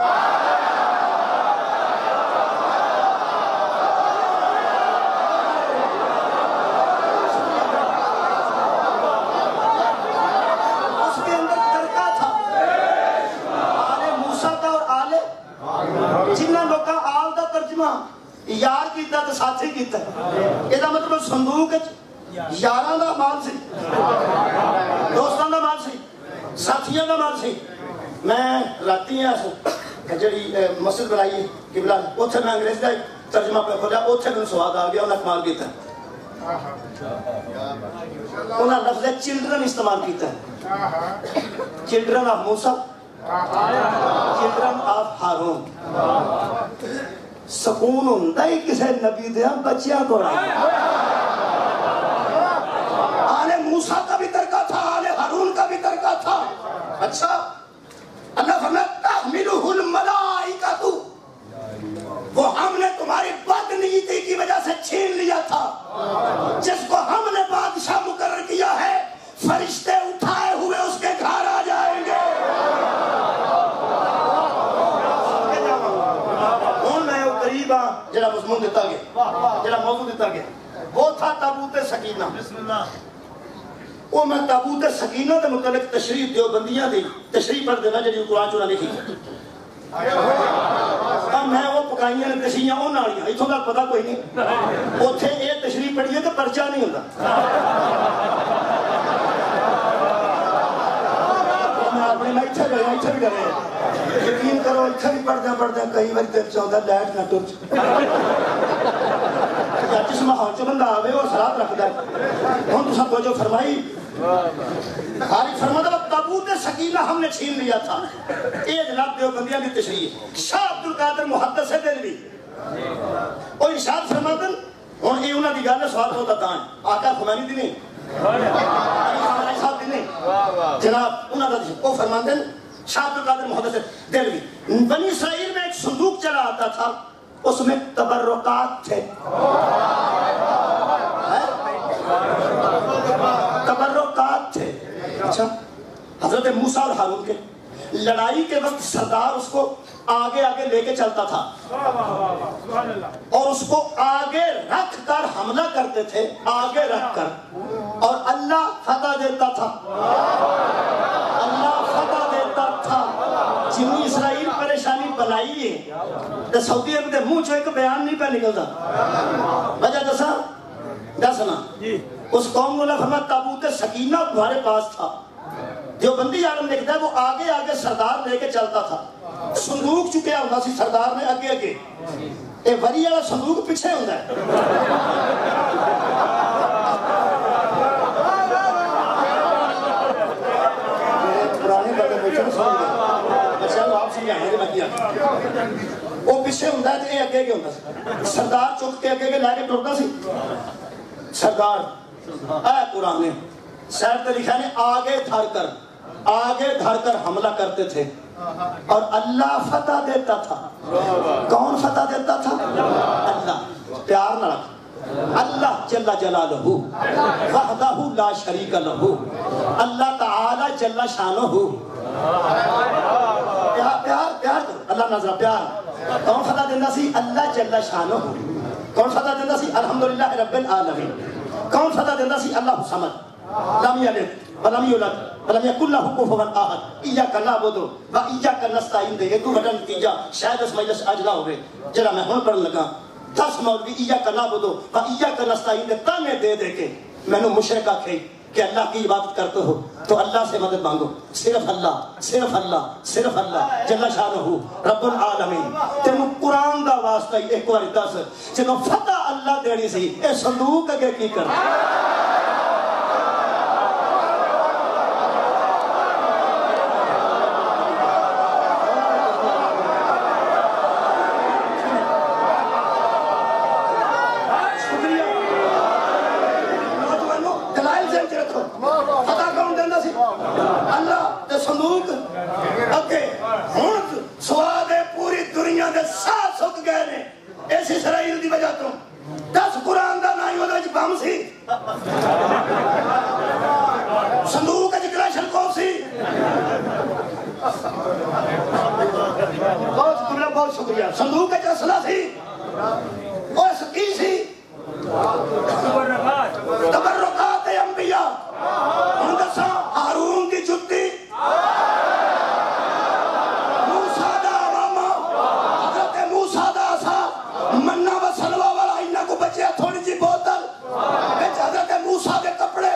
اس کے اندر ترکہ تھا آل موسیٰ کا اور آل جنہ لوگا آل دا ترجمہ یار کیتا تو ساتھی کیتا یہ مطلب صندوق یاراں دا مال سی دوستاں دا مال سی ساتھیاں دا مال سی میں راتی ہیں جڑی مسجد بنائی ہے قبلہ اوتھے میں انگریز دا ترجمہ پہ کھولا اوتھے میں سواد آ گیا انہاں کمال کیتا انہاں لفظ چلڈرن استعمال کیتا ہے children of Musa children of Harun سکون ہوندہ ہی کسے نبی دیا بچیاں کو رہا آل موسیٰ کا بھی ترکہ تھا آل ہارون کا بھی ترکہ تھا اچھا اللہ فرمائے تحملہ الملائکۃ وہ ہم نے تمہاری بدنیتی کی وجہ سے چھین لیا تھا جس کو ہم نے بادشاہ مقرر کیا ہے فرشتے اٹھائے ہوئے اس کے گھر آ جائیں گے جڑا مضمون دیتا گیا جڑا موضوع دیتا گیا وہ تھا تابوت سکینہ وہ میں تابوت سکینہ دے متعلق تشریح دیوبندیاں دی تشریح پڑھ دینا جڑی قرآن چونا لکھی اب میں وہ پکائیاں نے تشریحاں وہ نالیاں اتھوں کا پتہ کوئی نہیں اوتھے یہ تشریح پڑھیے تو پرچہ نہیں ہوتا میں اپنے میں اتھے گئے اتھے بھی کرے یقین کرو اتھے بھی پڑھ دیں کئی بار دل چاہتا لائٹ نہ ٹوٹ یا جس ماحول چ بندہ آوے وہ سرات رکھ دے ہن تساں توجہ فرمائی خالق فرماتا تابوت سکینہ ہم نے چھین لیا تھا اے جناب دیوبندیاں کی تشریح شاہ عبد القادر محدث دہلوی اور ارشاد فرماتا ہن اے انہاں دی گل سوال ہوتا تاں آقا خمینی دی نہیں علی صاحب دی نہیں جناب انہاں دا وہ فرماتے ہیں شاہ عبد القادر محدث دہلوی بنی اسرائیل میں ایک صندوق چلا آتا تھا اس میں تبرکات تھے تبرکات تھے اچھا حضرت موسیٰ اور ہارون کے لڑائی کے وقت سردار اس کو آگے آگے لے کے چلتا تھا اور اس کو آگے رکھ کر حملہ کرتے تھے آگے رکھ کر اور اللہ فتح دیتا تھا، اللہ فتح دیتا تھا۔ جنہوں اسرائیل پریشانی بنائی ہے تو سعودی عرب کے منہ چو ایک بیان نہیں پہ نکلتا۔ وجہ دسنا اس قوم نے فرمایا تابوت سکینہ تمہارے پاس تھا۔ جو بندی عالم لکھتا ہے وہ آگے آگے سردار لے کے چلتا تھا، صندوق چکیا ہوتا سی سردار نے اگے اگے، اے وری والا صندوق پیچھے ہوتا ہے۔ پرانے بندے پوچھو سمجھ گئے، اچھا آپ سمجھانے کے بندی وہ پیچھے ہوتا ہے تو یہ اگے اگے ہوتا سی، سردار چک کے اگے اگے لے کے ٹرتا سی۔ سردار اے قرآن نے سیر تے لکھا نے آگے دھر کر حملہ کرتے تھے اور اللہ فتح دیتا تھا۔ کون فتح دیتا تھا؟ اللہ۔ پیار نہ رکھ، اللہ جل جلالہ وحدہ لا شریک لہ، اللہ تعالی جل شانہ۔ پیار کرو اللہ نظر پیار۔ کون فتح دیتا سی؟ اللہ جل شانہ۔ کون فتح دیتا سی؟ الحمدللہ رب العالمین۔ کون فتح دیتا سی؟ اللہ صمد لم یلد ولم یولد ولم یکن لہ کفوا احد، ایاک نعبد و ایاک نستعین۔ دے تو بڑا نتیجہ شاید اس مجلس اج نہ ہوئے جڑا میں ہن پڑھن لگا۔ 10 مولوی ایاک نعبد و ایاک نستعین دے تانے دے دے کے مینوں مشرک آکھے کہ اللہ کی عبادت کرتے ہو تو اللہ سے مدد مانگو۔ صرف اللہ، صرف اللہ، صرف اللہ جل شانہ رب العالمین۔ تینوں قرآن دا واسطہ ایک بار دس، جدوں فتح اللہ دینی سی اے صندوق اگے کی کرنا؟ صندوق اگے ہن سواد پوری دنیا دے ساتھ سک گئے نے اس اسرائیل دی وجہ تو۔ 10 قرآن دا نہ ہی وہ بم سی، صندوق وچ کلاشنکوف سی۔ بہت شکریہ۔ صندوق وچ اسلحہ سی، اور کی سی؟ تبرکات انبیاء۔ ہن دساں ہارون دی جُتی، موسیٰ دا امامہ، حضرت موسیٰ دا عصا، منہ و سلوہ والا انہاں کو بچیا تھوڑی جی بوتل، بچ حضرت موسیٰ دے کپڑے،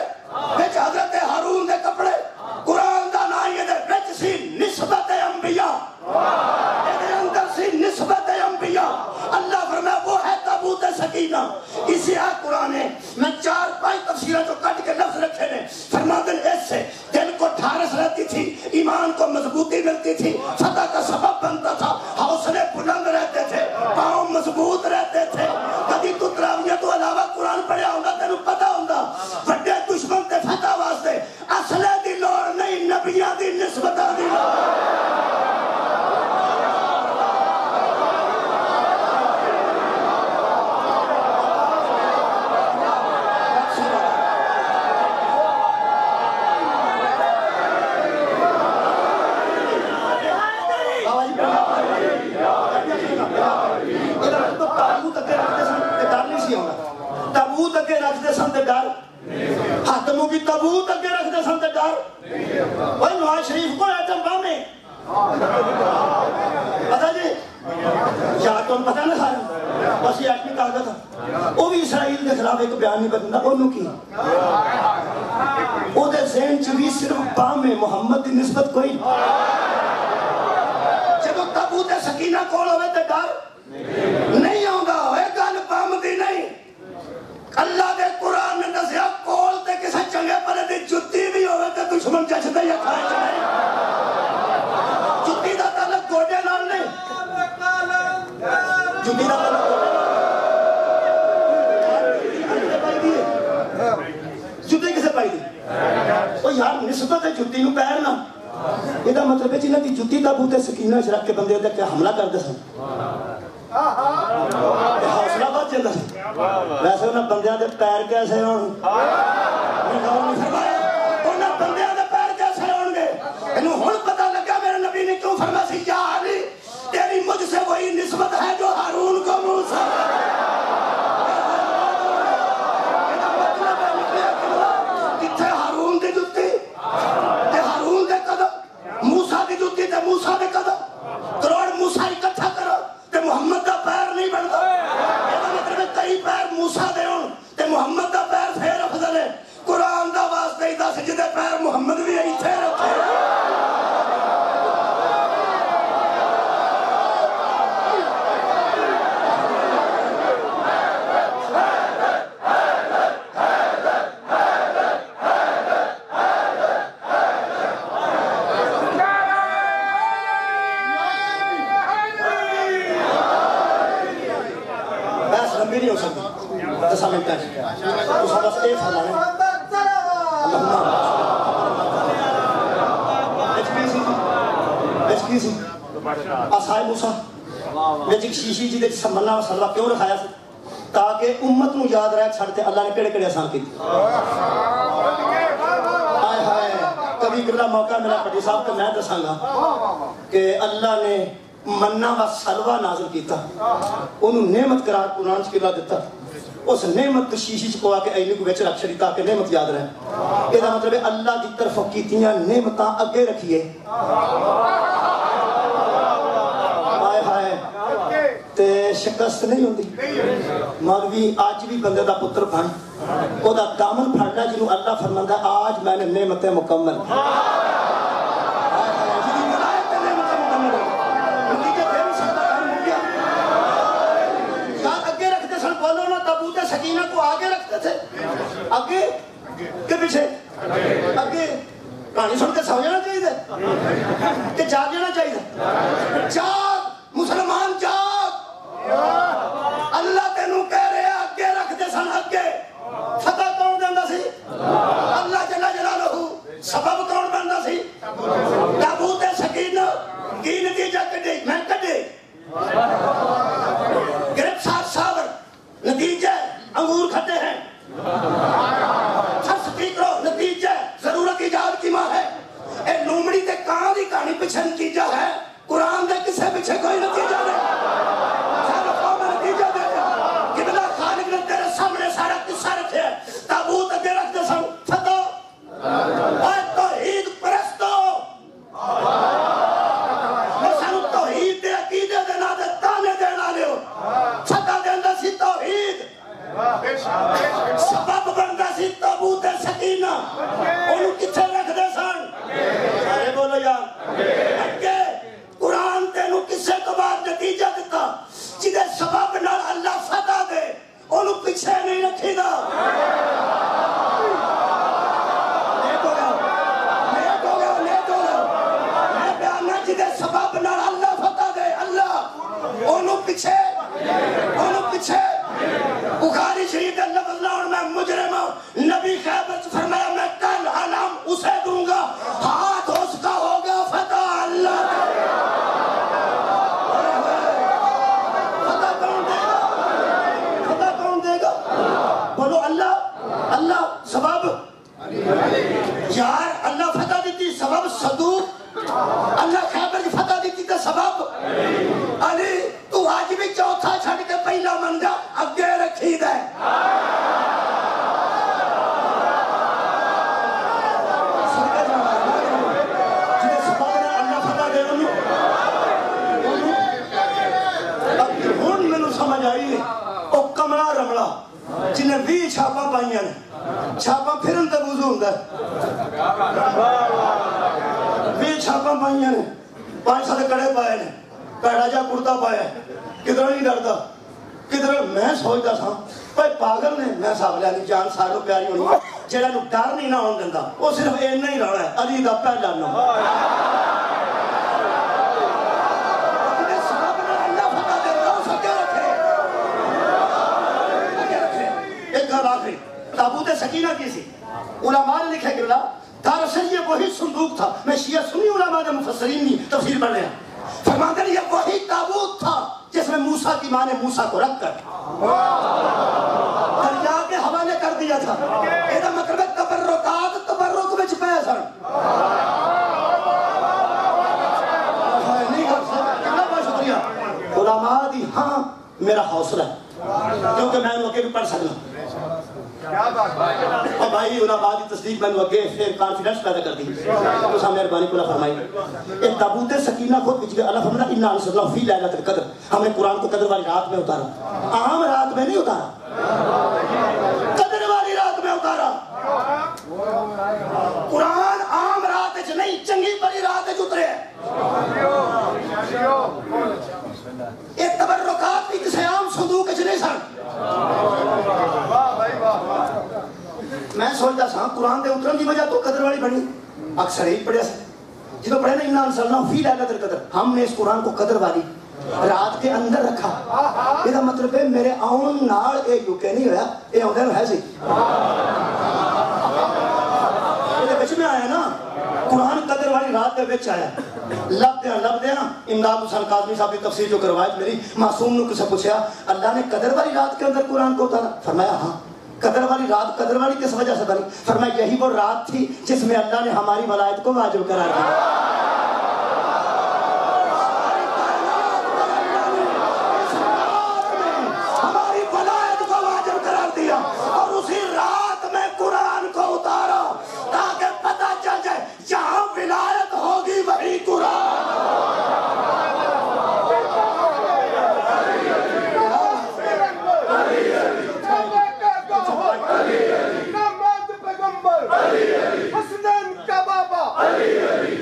بچ حضرت ہارون دے کپڑے۔ قرآن دا نائیے دے بچ سی نسبت انبیاء، دے اندر سی نسبت انبیاء۔ اللہ فرمایا وہ ہے تابوت سکینہ۔ اسی ہے قرآن ہے، میں 4-5 تفسیریں جو کٹ کے لفظ رکھے نے۔ فرماتے ہیں اس سے دل کو ٹھارس رہتی تھی، ایمان کو مضبوطی ملتی تھی، فتح کا سبب بنتا تھا، حوصلے بلند رہتے تھے، پاؤں مضبوط رہتے تھے۔ کبھی تو تراویہ تو علاوہ قرآن پڑھیا ہوگا تینوں پتہ ہوگا بڑے دشمن تے فتح واسطے اصلے دی لوڑ نہیں، نبیاں دی نسبتاں دی لوڑ۔ تابوت اگے رکھتے سن تے ڈر، حاکموں کی تابوت اگے رکھتے سن تے ڈر۔ وہ نواز شریف کو ایٹم بم ہے، پتہ جی یا تم پتہ نہ سارا بس یہ ایٹمی طاقت تھا۔ وہ بھی اسرائیل کے خلاف ایک بیان نہیں بدلنا، انہوں کی وہ دے ذہن چ بھی صرف بم ہے، محمد کی نسبت کوئی جب تابوت سکینہ کول ہوئے تے ڈر نہیں آؤں گا، ہوئے گل بم دی نہیں۔ اللہ دے قرآن نے دسیا کول تے کسے چنگے پرے دی جُتی بھی ہوئے تے دشمن چچدے یا کھائے چاہے۔ جُتی دا تعلق گوڑے نال نہیں، جُتی دا تعلق جُتی کسے پائی دی؟ وہ یار نسبت ہے جُتی نو پیر نہ، یہ دا مطلب ہے جنہ دی جُتی تابوت سکینہ رکھ کے بندے دے حملہ کر دے سن، حوصلہ بات جاتا سی۔ ویسے انہیں بندیاں دے پیر کیسے ہون انہیں بندیاں دے پیر کیسے ہون گے؟ انہوں ہون پتہ لگا میرے نبی نے کیوں فرمایا سی یا علی تیری مجھ سے وہی نسبت ہے جو ہارون کو موسیٰ نہیں ہو سکتی 10 منٹوں اس بس یہ فرمانا آسائے موسیٰ وچ ایک شیشی جی دے سمنا و سلوہ کیوں رکھایا سی تاکہ امت نو یاد رہے چھڑتے اللہ نے کڑے کڑے آسان کی آئے ہائے کبھی کبھی موقع ملا پٹی صاحب تو میں دساں گا کہ اللہ نے منہ و سلوہ نازل کیتا انہوں نعمت قرار قرآن چکلا دیتا اس نعمت شیشی چکو آکے اینی کو بیچ رکھ شری تاکہ نعمت یاد رہے یہ مطلب ہے اللہ کی طرف کیتیاں نعمتاں اگے رکھیے آئے ہائے تے شکست نہیں ہوندی مولوی آج بھی بندے دا پتر بن او دا دامن پھڑنا جنہوں اللہ فرماندا آج میں نے نعمتیں مکمل سکینہ کو آگے رکھتے تھے آگے کہ پیچھے آگے کہانی سن کے سو جانا چاہیے کہ جاگ جانا چاہیے جاگ مسلمان جاگ اللہ تینوں کہہ رہے آگے رکھتے سن آگے فتح کون دیندہ سی اللہ جل جلالہ سبب کون بندہ سی تابوت سکینہ کی نتیجہ کٹے میں کٹے گرپ ساور نتیجہ انگور کھٹے ہیں سر سٹی کرو نتیجہ ضرورت ایجاد کی ماں ہے اے لومڑی تے کہاں دی کہانی پیچھے نتیجہ ہے قرآن دے کسے پیچھے کوئی نتیجہ نہیں سارا قوم نتیجہ دے قبلہ خالق نے تیرے سامنے سارا قصہ رکھے ہے تابوت اگے رکھ دے سن فتح اے توحید پرستو میں سانو توحید دے عقیدے دے نا دے تانے دے نا لے ہو فتح دے اندر سی توحید سبب بندہ سی تابوت سکینہ انہوں کتھے رکھ دے سن سارے بولو یار اگے قرآن تینوں کسے کو بعد نتیجہ دیتا جدے سبب نال اللہ فتح دے انہوں پیچھے نہیں رکھی دا لیٹ ہو گیا میں بیانہ جدے سبب نال اللہ فتح دے اللہ انہوں پیچھے بخاری شریف کے لفظ لاؤں میں مجرم ہوں نبی خیبر فرمایا میں کل علم اسے دوں گا ہاتھ اس کا ہوگا فتح اللہ فتح کون دے گا بولو اللہ سبب یار اللہ فتح دیتی سبب صدوق اللہ خیبر کی فتح دیتی تھا سبب علی تو آج بھی چوتھا چھڑ کے پہلا منجا اگے رکھی دے جنہیں سبب نے اللہ فتح دے ہون میں نو سمجھ آئی او کملا رملا جنہیں 20 چھاپا پائیاں نے چھاپا پھرن تے وضو ہوں گا 20 چھاپا پائیاں نے 5 ساتھ کڑے پائے نے کڑا جا کرتا پایا کدھر نہیں ڈرتا کدھر میں سوچتا سا بھائی پاگل نے میں صاحب لینی جان ساروں پیاری ہونی جیڑا نو ڈر نہیں نہ ہون دیندہ وہ صرف اینا ہی رہا ہے علی دا پہلا نام اللہ فتح دے رہا ہوں سکے رکھے ایک گھر آخری تابوت سکینہ کی سی علماء نے لکھے کہ دراصل یہ وہی صندوق تھا میں شیعہ سنی علماء نے مفسرین کی تفسیر پڑھ رہے ہیں فرماتے ہیں یہ وہی تابوت تھا جس میں موسیٰ کی ماں نے موسیٰ کو رکھ کر دریا کے حوالے کر دیا تھا یہ مطلب تبرک میں چھپایا سر شکریہ علماء دی ہاں میرا حوصلہ ہے کیونکہ میں ان وقت بھی پڑھ سکنا اور بھائی علماء دی تصدیق میں نے اگے پھر کانفیڈنس پیدا کر دی تو سا مہربانی کو فرمائی ایک تابوت سکینہ خود بچ گئے اللہ فرمانا انا انزلناہ فی لیلۃ القدر ہم نے قرآن کو قدر والی رات میں اتارا عام رات میں نہیں اتارا قدر والی رات میں اتارا قرآن عام رات وچ نہیں چنگی بڑی رات وچ اترے ایک تبرکات بھی کسی عام صندوق وچ نہیں سن میں سوچتا سا قرآن دے اترن کی وجہ تو قدر والی بنی اکثر ہی پڑھیا سے جدو پڑھے نا انا انزلناہ فی لیلۃ القدر ہم نے اس قرآن کو قدر والی رات کے اندر رکھا. یہ مطلب ہے میرے آن نال اے یوکے نہیں ہویا, اے آدھے ہے سی. یہ بچ میں آیا نا, قرآن قدر والی رات کے بچ آیا. لب دیا نا امداد حسین کاظمی صاحب کی تفسیر جو کروائی میری معصوم نے کسے پوچھا اللہ نے قدر والی رات کے اندر قرآن کو اتارا؟ فرمایا ہاں. قدر والی رات قدر والی کس وجہ سے بنی؟ فرمایا یہی وہ رات تھی جس میں اللہ نے ہماری ولایت کو واجب قرار دیا. ہماری ولایت کو واجب قرار دیا اور اسی رات میں قرآن کو اتارا تاکہ پتہ چل جائے جہاں ولایت ہوگی وہی قرآن. حسنین کا بابا,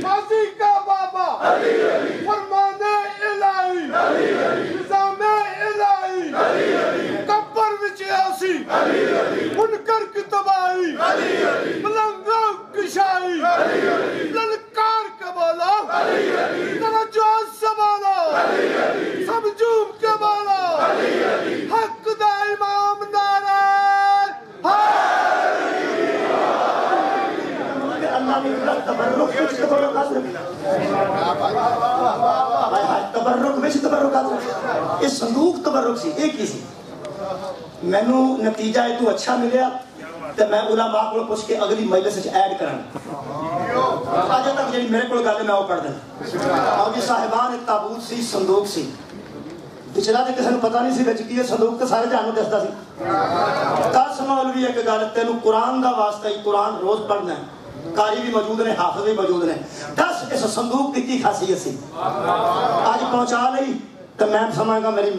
غازی کا بابا, فرمان الہی, نظام الہی, کبر وچ آسی, منکر کی تباہی, ملنگوں کی شاہی, للکار کا بالا, درجات سنبھالا, سب جھوم کے بالا, حق دا امام نعرہ اس صندوق تبرک سی ایک ہی سی. میں نو نتیجہ ہے تو اچھا ملیا تو میں علماء کو پوچھ کے اگلی مجلس سے ایڈ کرنا. آج تک جی میرے کو گل میں وہ پڑھ دینا. اور جی صاحبان ایک تابوت سی, صندوق سی, پچھلا تو کسی نے پتا نہیں سی بچ کی صندوق تو سارے جانوں دستا سی. دس مولوی ایک گل تینوں قرآن دا واسطہ ہی قرآن روز پڑھنا ہے, قاری بھی موجود نے, حافظ بھی موجود نے. دس اس صندوق کی خاصیت سی آج پہنچا لئی تو میں سمجھ گا میری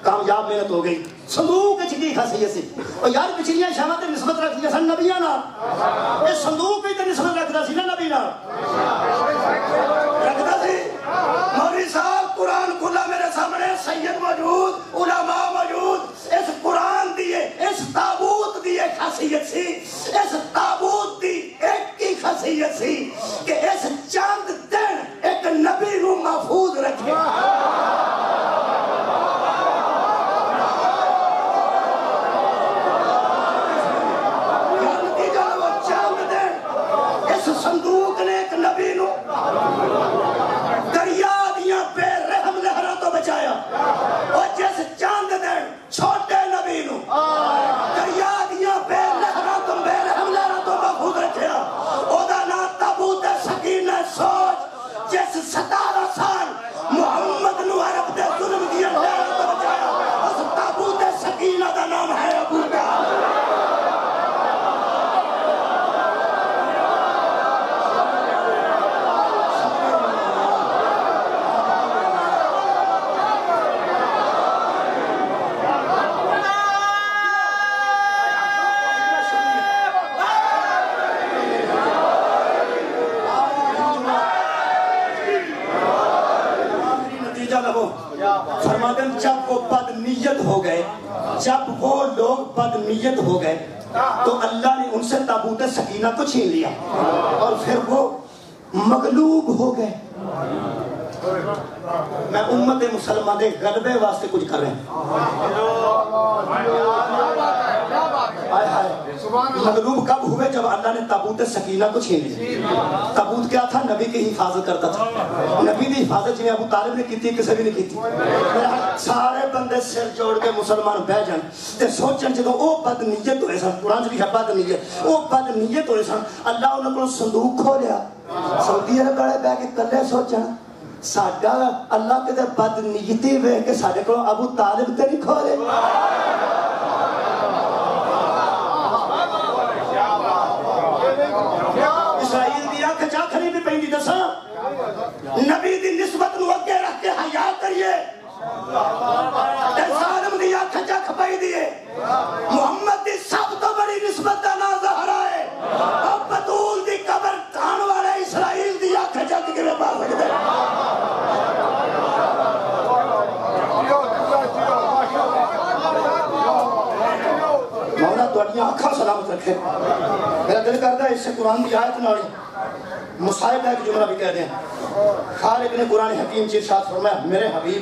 کامیاب محنت ہو گئی. صندوق کی خاصیت سی اور یار پچھلیاں شامت نسبت رکھتی سن نبیاں نال, اس صندوق بھی تو نسبت رکھتا سی نا نبی نال رکھتا سی. مولوی صاحب قرآن کھلا میرے سامنے, سید موجود, علماء موجود. اس قرآن دیے اس تابوت دی ایک خاصیت سی, اس تابوت دی ایک کی خاصیت سی کہ اس چند دن ایک نبی رو محفوظ رکھے. صندوق نے ایک نبی نو دریا دیاں بے رحم لہراں تو بچایا, اور جس چاند دن چھوٹے نبی نو دریا دیاں بے لہراں تو بے رحم لہراں تو محفوظ رکھیا. او دا نام تابوت سکینہ سوچ, جس 17 سال محمد نو عرب دے ظلم دیاں لہراں تو بچایا, اس تابوت سکینہ دا نام ہے ابو جہل. جب وہ بد نیت ہو گئے, جب وہ لوگ بد نیت ہو گئے تو اللہ نے ان سے تابوت سکینہ کو چھین لیا اور پھر وہ مغلوب ہو گئے. میں امت مسلمہ دے غلبے واسطے کچھ کر رہے ہیں. مغلوب کب ہوئے؟ جب اللہ نے تابوت سکینہ کو چھین لیا. تابوت کیا تھا؟ نبی کی حفاظت کرتا تھا. نبی کی حفاظت جی ابو طالب نے کی تھی, کسی بھی نہیں کی تھی. سارے بندے سر جوڑ کے مسلمان بہ جان تے سوچن جدوں او بد نیت ہوئے سن, قرآن بھی ہے بد نیت, او بد نیت ہوئے سن, اللہ انہوں کو صندوق کھولیا. سعودی عرب والے بہ کے کلے سوچن ساڈا اللہ کے بد نیتی ویکھ کے ساڈے کو ابو طالب تے نہیں کھولے. اسرائیل دی آنکھ چاکھنی بھی پہنی دساں, نبی دی نسبت نو اگے رکھ کے حیا کریے. ظالم دی آنکھ چاکھ پئی دیے. محمد دی سب تو بڑی نسبت دا نام زہرا ہے, اب بطول دی قبر کھان والے اسرائیل دی آنکھ چاکھ کے پا سکتے. مولا تواڈیاں آنکھاں سلامت رکھے. میرا دل کرتا ہے اس سے قرآن کی آیت نال مصائب ہے کہ جملہ بھی کہہ دیں. خالق نے قرآن حکیم سے ارشاد فرمایا, میرے حبیب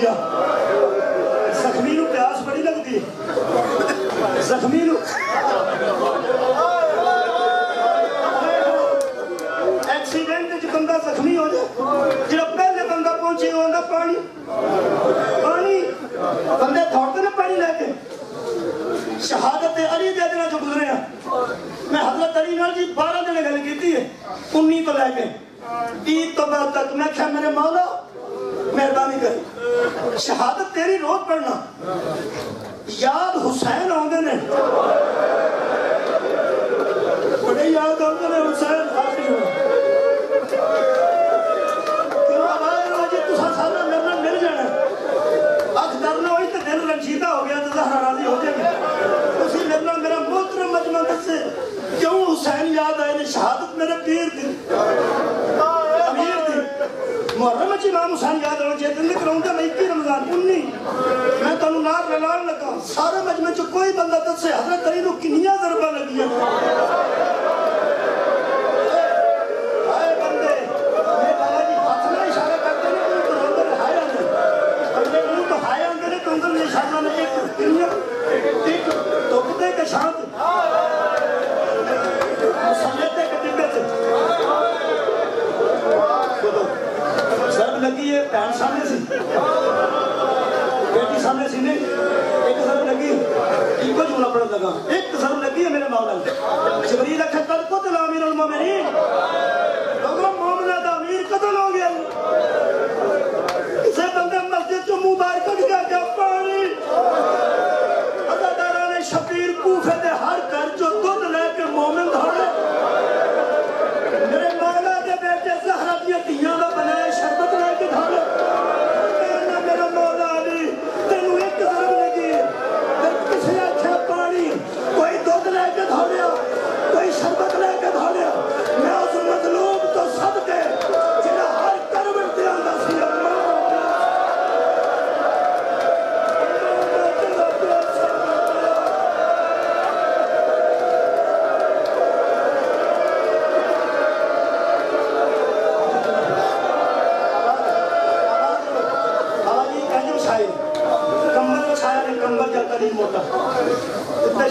گیا زخمی نو پیاس بڑی لگتی ہے زخمی نو ایکسیڈنٹ جو بندہ زخمی ہو جائے جب پہلے بندہ پہنچے ہوگا پانی بندے دوڑتے نا پانی لے کے شہادت علی دے دینا جو گزرے ہیں میں حضرت علی نال جی 12 دن گل کیتی ہے 19 تو لے کے عید تو بعد تک میں کہا میرے مولا مہربانی کر شہادت تیری روز پڑھنا یاد حسین آندے نے بڑے یاد آندے نے حسین حاضر ہو کیوں آواز روجی تسا سارا میرے مل جانا اکھ درنا ہوئی تو دل رنجیدہ ہو گیا تو زہرہ راضی ہو جائے اسی میرا محترم مجمع سے کیوں حسین یاد آئے نے شہادت میرے پیر تھی امیر تھی محرم اچھی امام حسین یاد رہا چاہتے ہیں کروں گا میں 21 رمضان 19 میں تو نار للال لگا سارے مجمع چو کوئی بندہ تک سے حضرت علی نو کنیا ضربہ لگی ہے آئے بندے میں بابا جی ہاتھ میں اشارہ کرتے ہیں کہ تو اندر ہائے آنے بندے انہوں تو ہائے آنے تو اندر میں اشارہ میں ایک کنیا ایک توکتے کے شانت مسلطے کے ڈبے سے ضرب لگی ہے پہن سامنے سی بیٹی سامنے سی نہیں ایک ضرب لگی ایک کو جملہ پڑھنے لگا ایک ضرب لگی ہے میرے مولا جبریل اکھر قد قتل امیر المومنین لوگوں مومنہ دا امیر قتل ہو گیا اسے بندے مسجد جو مبارک کیا کیا پانی عزاداران شبیر کوفے دے ہر کر جو دودھ لے کے مومن دھوڑے میرے مولا دے بیٹے زہرہ دیا تیاں دا بنائے شربت لے کے دھوڑے میرا مولا علی تینوں ایک ضرب لگی کسی اچھا پانی کوئی دودھ لے کے دھوڑیا کوئی شربت لے کے دھوڑیا میں اس مظلوم تو صدقے جنہا ہر کروڑ دیا دا سی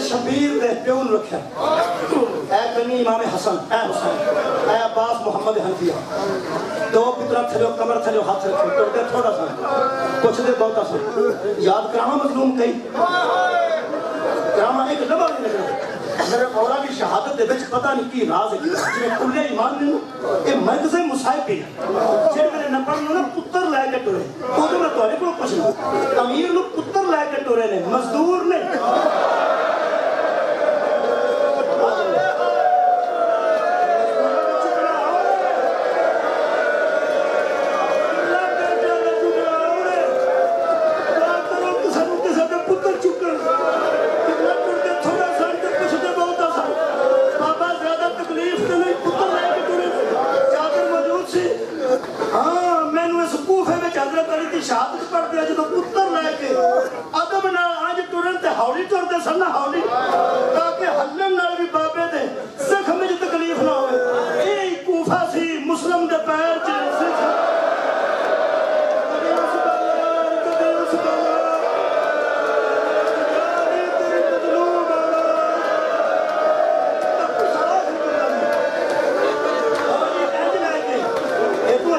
شبیر دے پیون رکھا اے کنی امام حسن اے حسین اے عباس محمد حنفیہ دو پترہ تھلو کمر تھلو ہاتھ رکھے توڑتے تھوڑا سا کچھ دے بہتا سا یاد کراما مظلوم کئی کراما ایک لبا نہیں لگا میرے مولا کی شہادت دے بچ پتہ نہیں کی راز ہے جنہیں کلے ایمان نے یہ مرکز مصائب بھی جن میں نے پڑھنا نا پتر لے کے ٹورے تو میں توڑے کو پچھنا امیر لوگ پتر لے کے ٹورے نے مزدور نے شہادت پڑھ دیا جدو پتر لے کے ادب نال آج ٹرن تے ہاؤلی ٹر دے سن ہاؤلی تاکہ ہلن نال بھی بابے دے زخم میں جو تکلیف نہ ہوئے اے کوفہ سی مسلم دے پیر چلے سی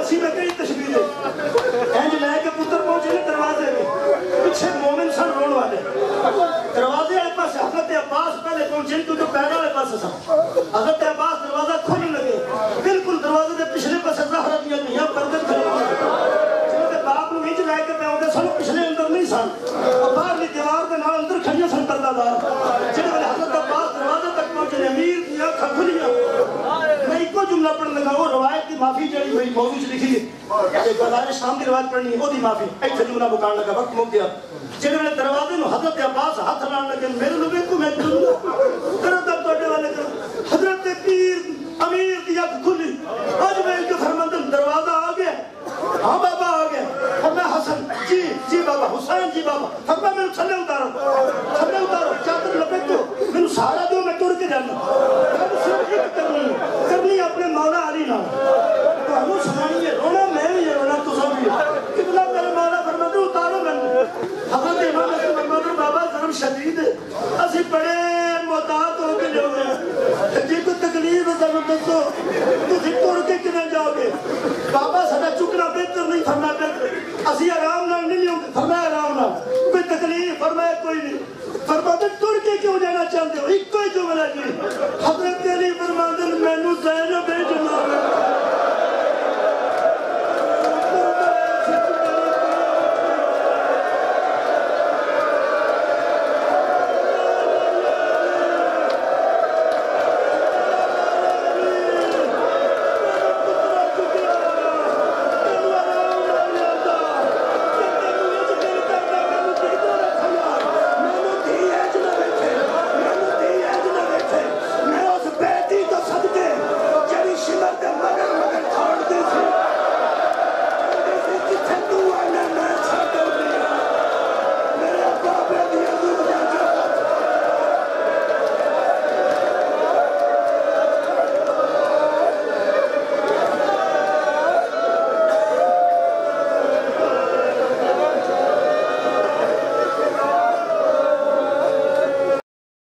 اچھی میں کئی تشبیح ہے اینج لے کے پتر پہنچے دروازے میں پیچھے مومن سن رون والے دروازے آئے پاس حضرت عباس پہلے پہنچے کیونکہ پیرا آئے پاس سا حضرت عباس دروازہ کھولنے لگے بالکل دروازے دے پچھلے پاس زہرہ دیا نہیں پردن کھلے جنہوں کے باپ نے نیچ لائے کے پیوں دے سنو پچھلے اندر نہیں سن اور باہر لی دیوار دے نال اندر کھڑیاں سن پردہ دار جنہوں نے حضرت عباس دروازے تک پہنچے امیر دیا کھلیاں میں ایک کو جملہ پڑھنے لگا وہ روایت کی معافی جڑی ہوئی موضوع سے لکھی ہے ایک بازار شام کی روایت پڑھنی ہے وہ دی معافی ایک سے جملہ مکان لگا وقت مک گیا جنہوں نے دروازے نو حضرت عباس ہاتھ لان لگے میرے لوگ کو میں جملہ کرم تک توڑے والے کر حضرت پیر امیر کی اکھ کھلی آج میں ان کے فرماندن دروازہ آ گیا ہاں بابا آ گیا اور میں حسن جی بابا حسین جی بابا فرما میں چھلے اتارو چادر لپیٹ دو میں سہارا دو میں ٹور کے جانا میں صرف ایک کرنی اپنے مولا علی نام تو ہمیں سنانی ہے رونا میں بھی یہ رونا تو سب بھی کتنا میرے مولا فرماتے اتار تکلیف ہے سانو دسو تسی ٹر کے کیویں جاؤ گے بابا ساڈا چکنا بہتر نہیں فرمایا اسی آرام نال نہیں ہوندے فرمایا آرام نال کوئی تکلیف فرمایا کوئی نہیں فرماتے ٹر کے کیوں جانا چاہتے ہو ایک ہی جملہ جی حضرت علی فرماتے مینوں زینب جناب